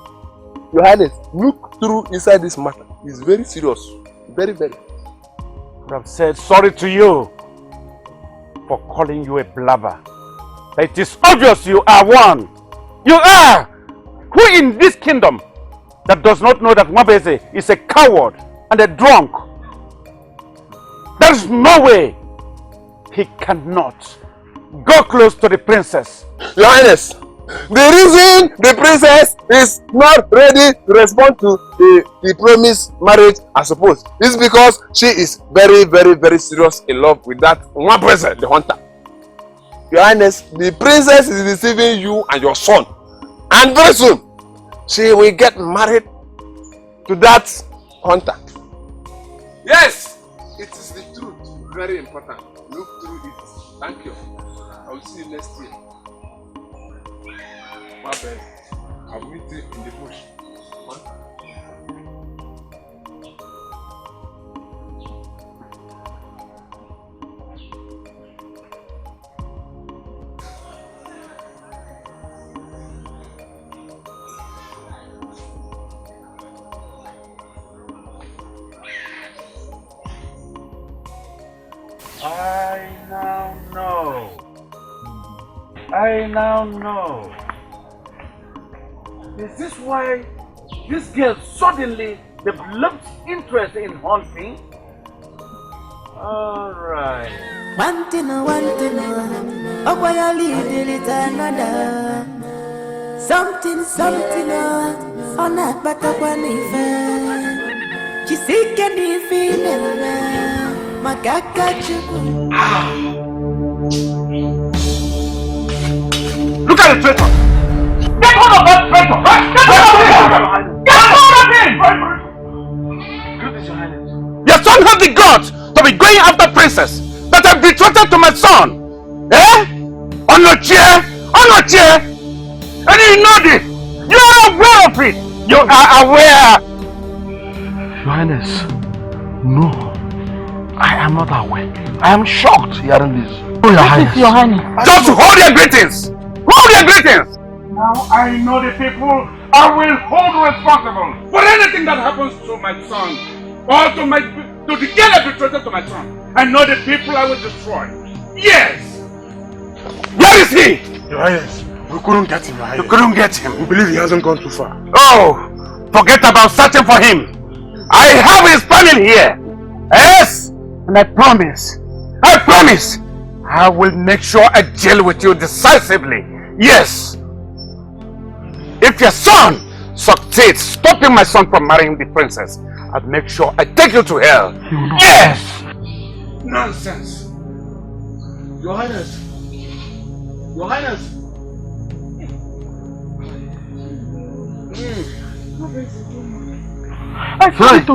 Your Highness, look through inside this matter. It's very serious. Very, very. I have said sorry to you for calling you a blabber. But it is obvious you are one. You are! Who in this kingdom that does not know that Mwabese is a coward and a drunk? There is no way he cannot go close to the princess. Your Highness, the reason the princess is not ready to respond to the promised marriage as supposed is because she is very, very, very serious in love with that one person, the hunter. Your Highness, the princess is deceiving you and your son. And very soon, she will get married to that hunter. Yes, it is the truth. Very important. Look through it. Thank you. I will see you next year. My bad. I'll meet you in the bush. I now know. Is this why this girl suddenly developed interest in hunting? Alright. One thing, oh boy, I lead it another. Something, Ona batakwa n'ife Chisike n'ife n'eme Magaka chukwu Look at the traitor! Get hold of that traitor! Get hold of him! Your son has the guts to be going after princess that have betrothed to my son! Eh? On your chair! On your chair! And you know this! You are aware of it! You are aware! Your Highness, no. I am not aware. I am shocked hearing this. Oh, Your Highness. Your Highness. Just hold your greetings! Hold your greetings! Now I know the people I will hold responsible for anything that happens to my son or to the girl I betrothed to my son. I know the people I will destroy. Yes! Where is he? Your Highness, we couldn't get him, Your Highness. You couldn't get him? We believe he hasn't gone too far. Oh! Forget about searching for him. I have his family here. Yes! And I promise, I will make sure I deal with you decisively. Yes! If your son succeeds stopping my son from marrying the princess, I'll make sure I take you to hell. Yes! Nonsense! Your Highness! Your Highness! I told him, I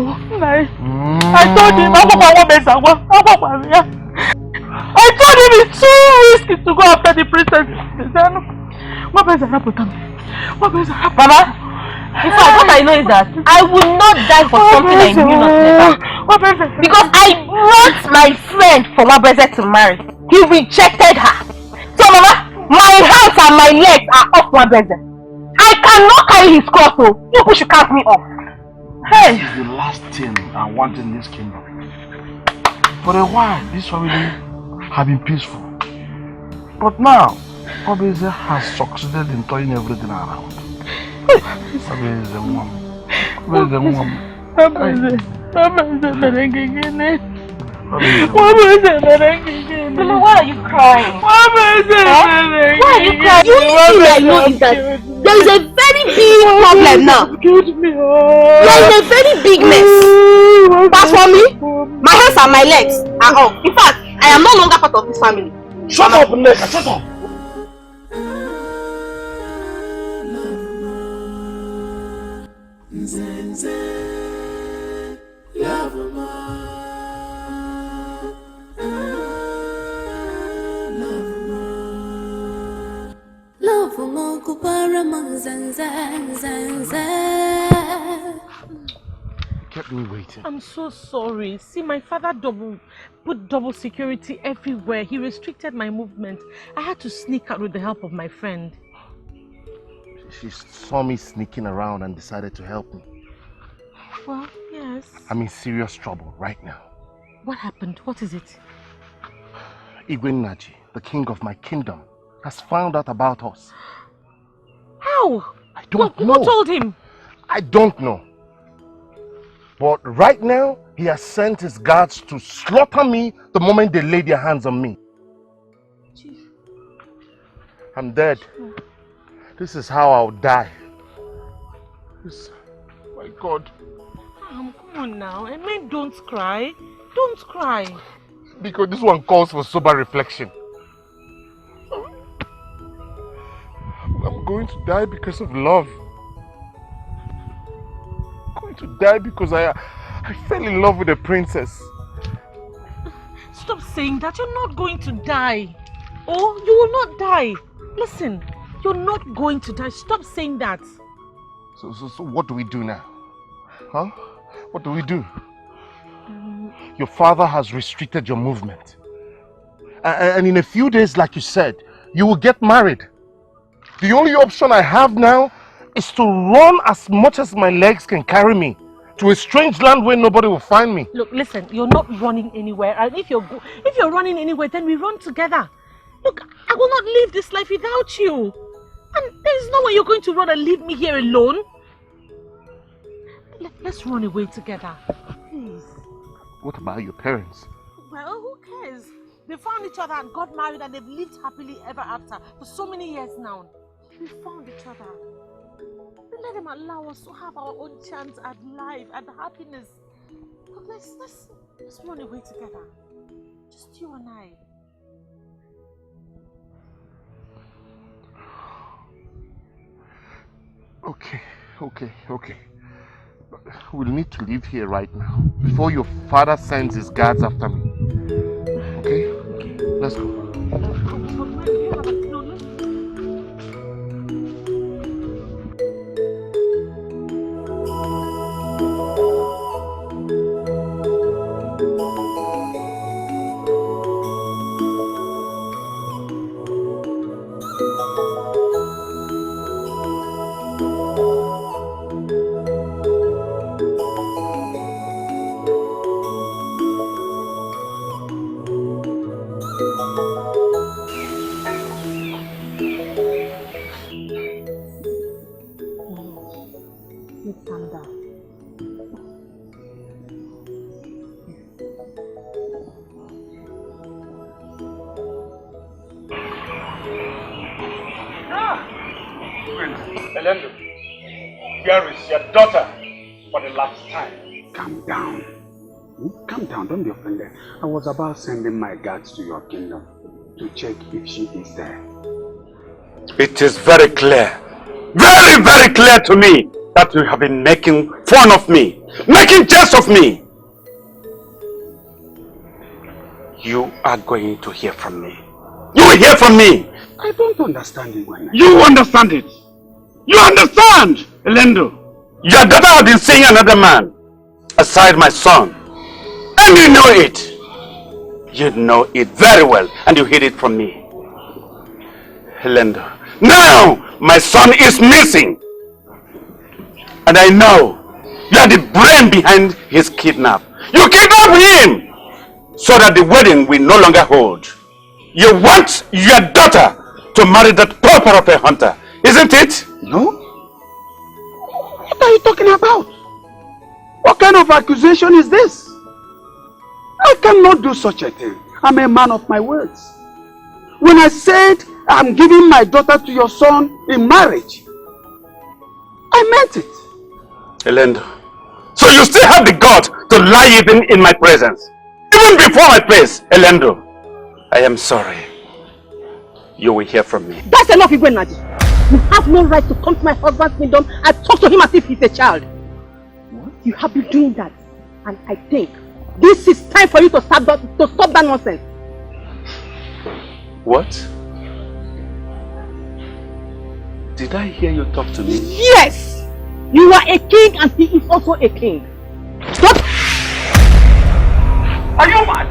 told him it's too risky to go after the princess. Mama, in fact, what I know is that I will not die for something I knew not never. Because I brought my friend for Wabeze to marry. He rejected her. So Mama, my hands and my legs are off Wabeze. I cannot carry his cross, so people should cast me off. Hey! This is the last thing I want in this kingdom. For a while, this family have been peaceful. But now, Obeze has succeeded in turning everything around. Obeze woman. Obeze woman. Lulu, why are you crying? Why are you crying? The only thing I know is that there is a very big problem now. There is a very big mess. As for me, my hands and my legs are off. In fact, I am no longer part of this family. Shut up, Neka, shut up! Kept me waiting. I'm so sorry. See, my father put double security everywhere. He restricted my movement. I had to sneak out with the help of my friend. She saw me sneaking around and decided to help me. Well, yes. I'm in serious trouble right now. What happened? What is it? Igwe Naji, the king of my kingdom, has found out about us. How? I don't know. Who told him? I don't know. But right now, he has sent his guards to slaughter me the moment they lay their hands on me. I'm dead. This is how I'll die. My God. Come on now. I mean, don't cry. Don't cry. Because this one calls for sober reflection. I'm going to die because of love. I'm going to die because I fell in love with a princess. Stop saying that. You're not going to die. Oh, you will not die. Listen, you're not going to die. Stop saying that. So what do we do now? Huh? What do we do? Your father has restricted your movement. And in a few days, like you said, you will get married. The only option I have now is to run as much as my legs can carry me to a strange land where nobody will find me. Look, listen, you're not running anywhere. And if you're running anywhere, then we run together. Look, I will not live this life without you. And there's no way you're going to run and leave me here alone. Let's run away together. Please. What about your parents? Well, who cares? They found each other and got married and they've lived happily ever after for so many years now. We found each other. Let them allow us to have our own chance at life and happiness. But let's run away together. Just you and I. Okay. We'll need to leave here right now before your father sends his guards after me. Okay? Let's go. Here is your daughter for the last time. Calm down. Calm down, don't be offended. I was about sending my guards to your kingdom to check if she is there. It is very clear, very clear to me that you have been making fun of me, making jest of me. You are going to hear from me. You will hear from me. I don't understand it. You understand it. You understand, Elendo. Your daughter has been seeing another man aside my son. And you know it. You know it very well, and you hid it from me. Elendo. Now, my son is missing. And I know you are the brain behind his kidnap. You kidnapped him so that the wedding will no longer hold. You want your daughter to marry that pauper of a hunter, isn't it? No. What are you talking about? What kind of accusation is this? I cannot do such a thing. I'm a man of my words. When I said I'm giving my daughter to your son in marriage, I meant it. Elendo, so you still have the gut to lie even in my presence? Even before my face, Elendo. I am sorry. You will hear from me. That's enough, Igwenaji. You have no right to come to my husband's kingdom and talk to him as if he's a child. What? You have been doing that. And I think this is time for you to stop that nonsense. What? Did I hear you talk to me? Yes! You are a king and he is also a king. What? Are you mad?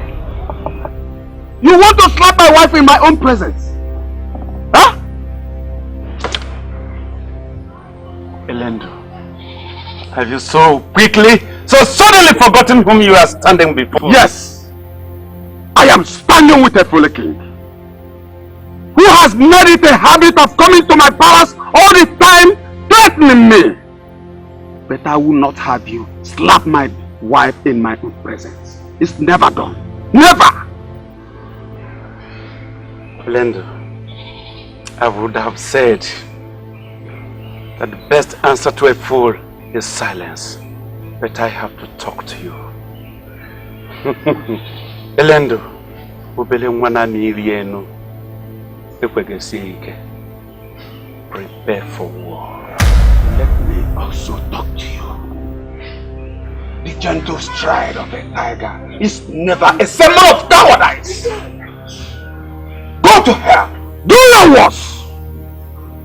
You want to slap my wife in my own presence? Huh? Elendo, have you so quickly, so suddenly forgotten whom you are standing before? Yes. I am standing with a fully king who has made it a habit of coming to my palace all the time, threatening me. But I will not have you slap my wife in my own presence. It's never done. Never! Elendo, I would have said that the best answer to a fool is silence. But I have to talk to you. Elendo, ubele mwana nirienu. Prepare for war. Let me also talk to you. The gentle stride of a tiger is never a symbol of cowardice. Go to hell. Do your worst.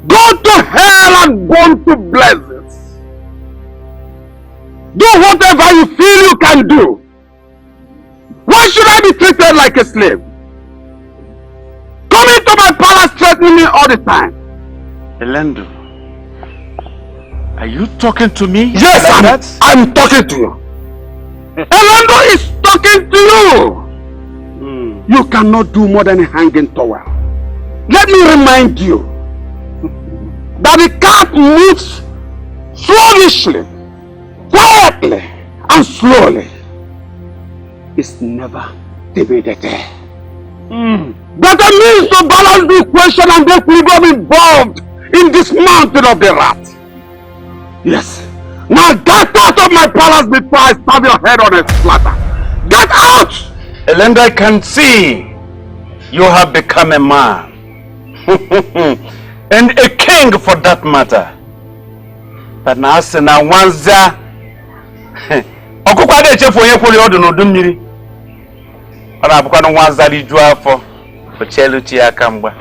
Go to hell and burn to blazes. Do whatever you feel you can do. Why should I be treated like a slave? Coming to my palace threatening me all the time. Elendo, are you talking to me? Yes, I'm talking to you. Elendo is talking to you. You cannot do more than a hanging towel. Let me remind you that the cat moves slavishly, quietly, and slowly. It's never debated. That means to balance the equation and the equilibrium involved in this mountain of the rat. Yes. Now get out of my palace before I stab your head on a platter. Get out! And I can see you have become a man. And a king for that matter. But now, once ọkụkọ adị echefu onye kwụrụ ọdụ n'udu mmiri. Ọ na-abụkwa na nwanza liju afọ ocheluchi aka mgba.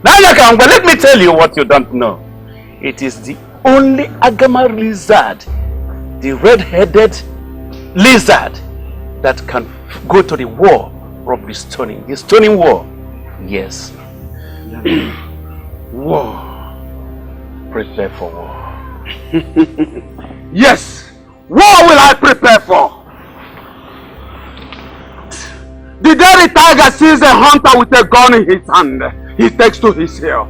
Let me tell you what you don't know. It is the only Agama lizard, the red-headed lizard, that can go to the war of the stoning war. Yes. War. Prepare for war. Yes. War will I prepare for. The day the tiger sees a hunter with a gun in his hand, he takes to his heel.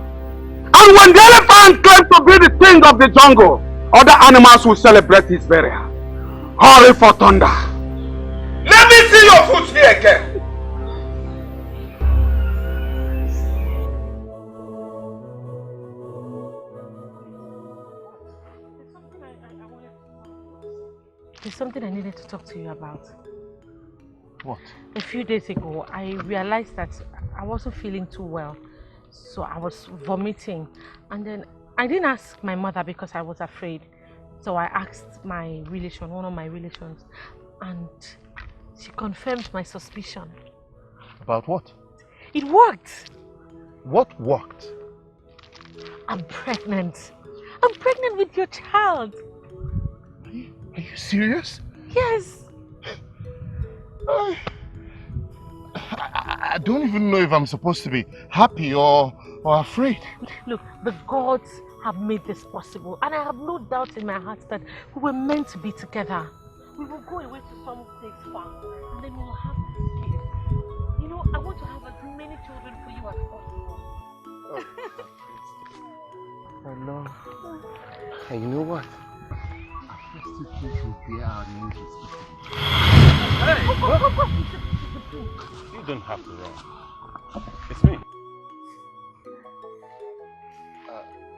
And when the elephant claims to be the king of the jungle, other animals will celebrate his burial. Hurry for thunder. Let me see your foot here again. There's something I needed to talk to you about. What? A few days ago, I realized that I wasn't feeling too well. So I was vomiting. And then I didn't ask my mother because I was afraid. So I asked my relation, one of my relations. And she confirmed my suspicion. About what? It worked. What worked? I'm pregnant. I'm pregnant with your child. Are you serious? Yes. I don't even know if I'm supposed to be happy or afraid. Look, the gods have made this possible, and I have no doubt in my heart that we were meant to be together. We will go away to some place far, and then we will have this kid. You know, I want to have as many children for you as possible. I know. And you know what? I still think we'll be our new Hey! You don't have to run. It's me.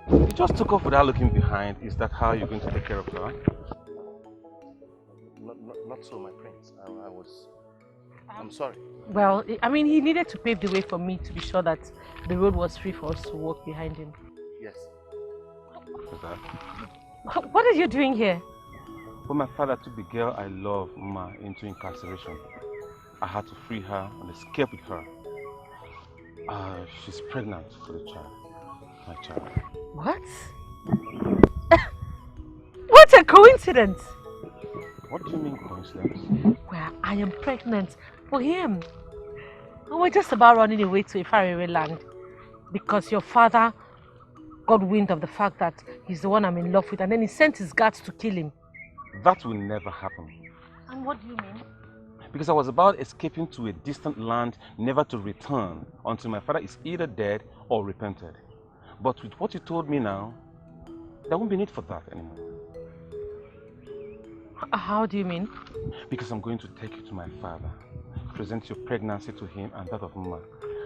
You just took off without looking behind. Is that how you're going to take care of her? Not so, my prince. I'm sorry. Well, I mean, he needed to pave the way for me to be sure that the road was free for us to walk behind him. Yes. What are you doing here? When my father took the girl I love, Ma, into incarceration, I had to free her and escape with her. She's pregnant for the child, my child. What? What a coincidence! What do you mean coincidence? Well, I am pregnant for him. And we're just about running away to a faraway land because your father got wind of the fact that he's the one I'm in love with, and then he sent his guards to kill him. That will never happen. And what do you mean? Because I was about escaping to a distant land, never to return until my father is either dead or repented. But with what you told me now, there won't be need for that anymore. How do you mean? Because I'm going to take you to my father, present your pregnancy to him and that of Mama.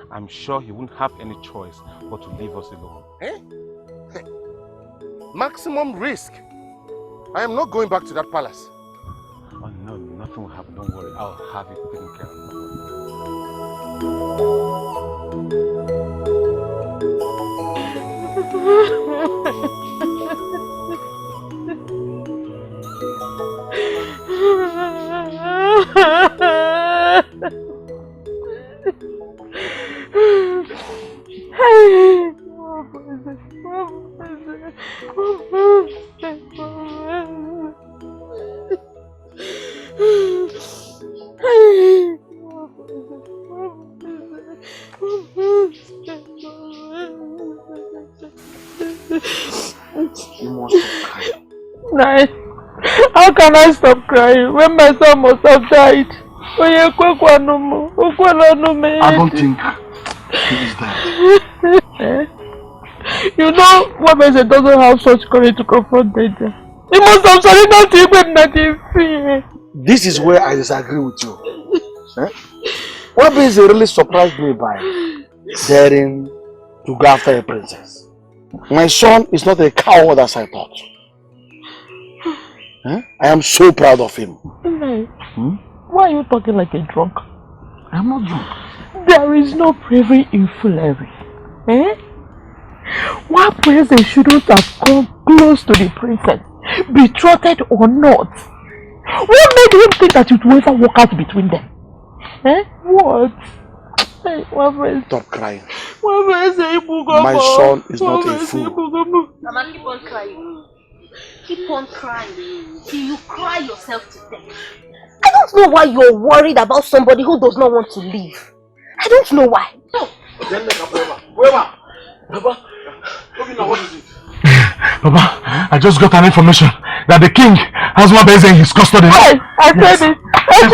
I'm sure he won't have any choice but to leave us alone. Eh? Maximum risk. I am not going back to that palace. Oh no, nothing will happen. Don't worry. I'll have it taken care of. You must stop crying. Nine. How can I stop crying when my son must have died? I don't think he is dead. You know, Wabese doesn't have such courage to confront danger. He must have surrendered to him and in fear. This is where I disagree with you. Wabese really surprised me by daring to go after a princess. My son is not a coward as I thought. Huh? I am so proud of him. Hey, why are you talking like a drunk? I'm not drunk. There is no bravery in foolery. Eh? Why princess shouldn't have come close to the princess, betrothed or not? What made him think that it would ever work out between them? Eh? What? Hey, stop crying. My son is not a fool. Mama, keep on crying. Keep on crying till you cry yourself to death. I don't know why you're worried about somebody who does not want to leave. I don't know why. No. Baba, I just got an information that the king has Nwabeze in his custody. Hey, I said it. Let's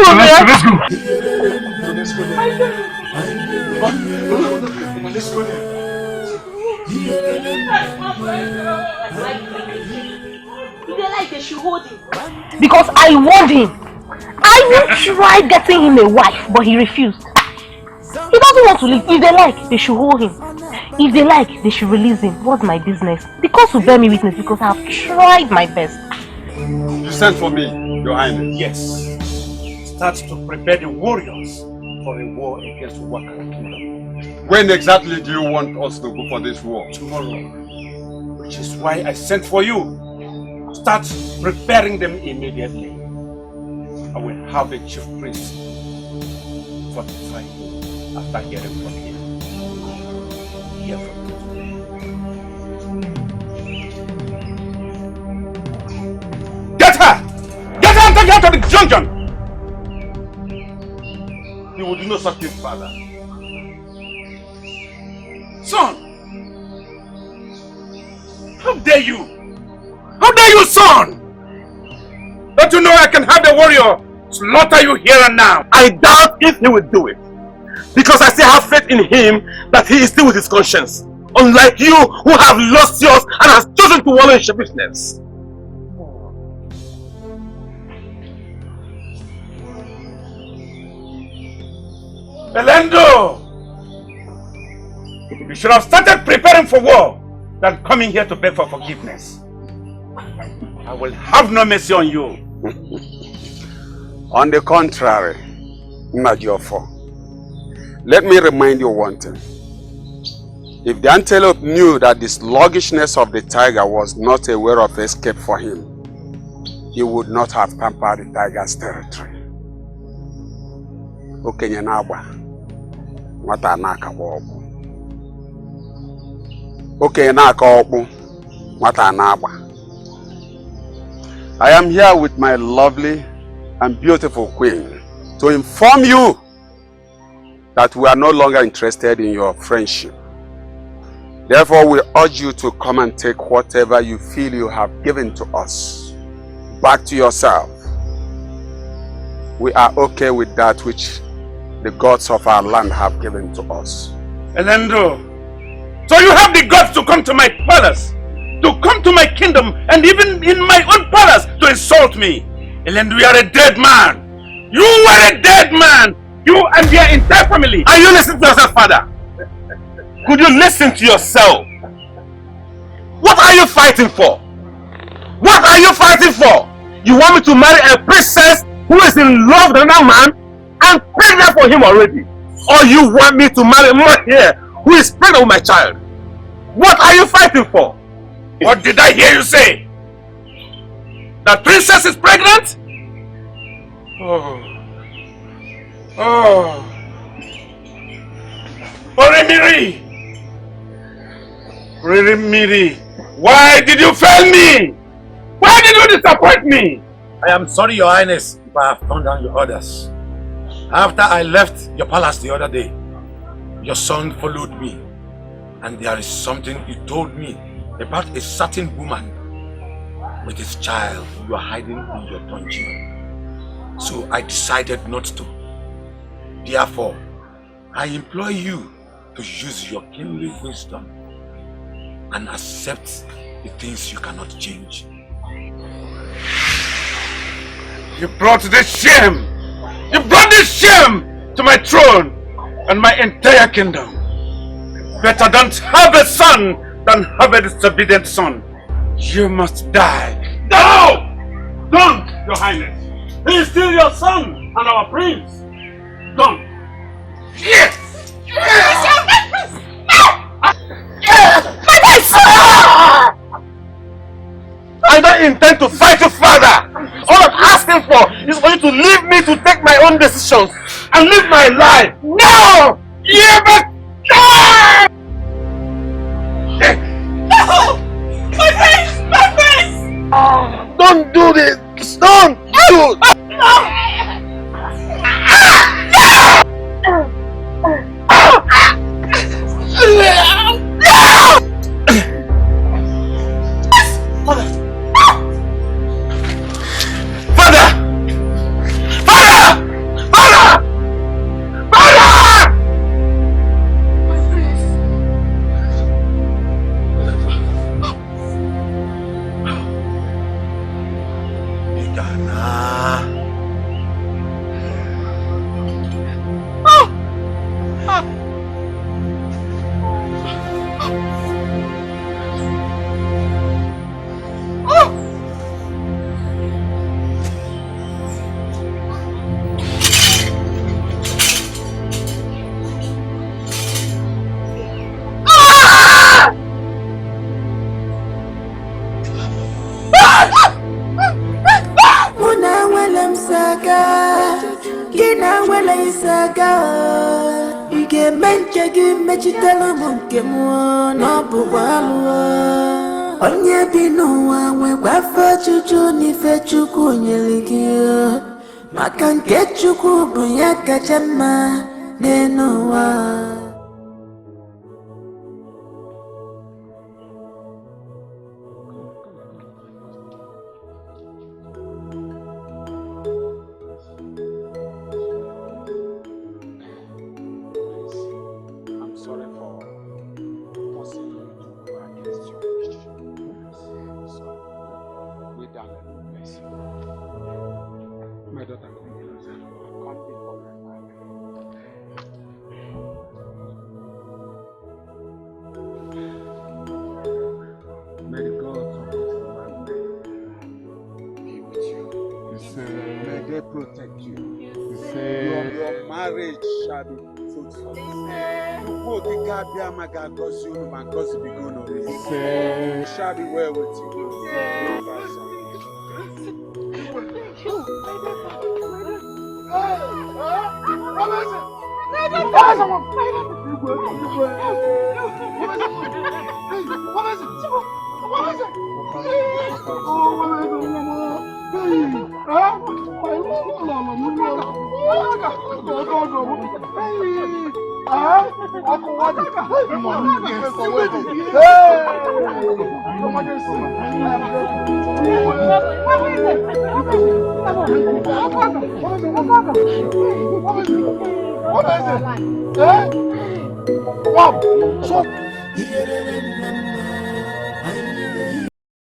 go. Let's go there. If they like, they should hold him. Because I warned him. I will try getting him a wife, but he refused. He doesn't want to leave. If they like, they should hold him. If they like, they should release him. What's my business? Because will bear me witness, because I have tried my best. You sent for me, Your Highness. Yes. Start to prepare the warriors for a war against Wakara Kingdom. When exactly do you want us to go for this war? Tomorrow. Which is why I sent for you. Start preparing them immediately. I will have the chief priest fortify you after hearing from him. Hear from you. Get her! Get her and take her to the dungeon! You will do no such thing, father. Son! How dare you? How dare you, son? Don't you know I can have the warrior slaughter you here and now? I doubt if he will do it. Because I still have faith in him that he is still with his conscience. Unlike you who have lost yours and has chosen to wallow in sheepishness. Elendo! You should have started preparing for war than coming here to beg for forgiveness. I will have no mercy on you. On the contrary, Najofo, let me remind you one thing. If the antelope knew that the sluggishness of the tiger was not a way of escape for him, he would not have pampered the tiger's territory. Okenye na-agba, nwata na-akakwa ọkpụ. Okenye na-aka ọkpụ, nwata na-agba. I am here with my lovely and beautiful queen to inform you that we are no longer interested in your friendship. Therefore, we urge you to come and take whatever you feel you have given to us back to yourself. We are okay with that which the gods of our land have given to us. Elendo, so you have the guts to come to my palace, to come to my kingdom, and even in my own palace to insult me. Elendo, you are a dead man. You were a dead man. You and your entire family. Are you listening to yourself, father? Could you listen to yourself? What are you fighting for? What are you fighting for? You want me to marry a princess who is in love with another man and pregnant for him already? Or you want me to marry a man here who is pregnant with my child? What are you fighting for? What did I hear you say? The princess is pregnant? Oh. Orimiri! Orimiri! Why did you fail me? Why did you disappoint me? I am sorry, Your Highness, if I have turned down your orders. After I left your palace the other day, your son followed me, and there is something he told me about a certain woman with his child you are hiding in your dungeon. So I decided not to. Therefore, I implore you to use your kingly wisdom and accept the things you cannot change. You brought this shame! You brought this shame to my throne and my entire kingdom. Better don't have a son than have a disobedient son. You must die. No! Your Highness. He is still your son and our prince. Done. Yes! I don't intend to fight your father. All I'm asking for is for you to leave me to take my own decisions and live my life. No! No! My face! My face! Don't do this! Don't do it! No! Onye bi n'ụwa nwekwa afọ ojuju n'ife Chukwu nyere gị maka nke Chukwu bụ ya kacha mma n'elu ụwa. My daughter, come closer. Come before my father. May the gods of this land be with you. May they protect you. Your marriage shall be fruitful. It shall be well with you. What is it?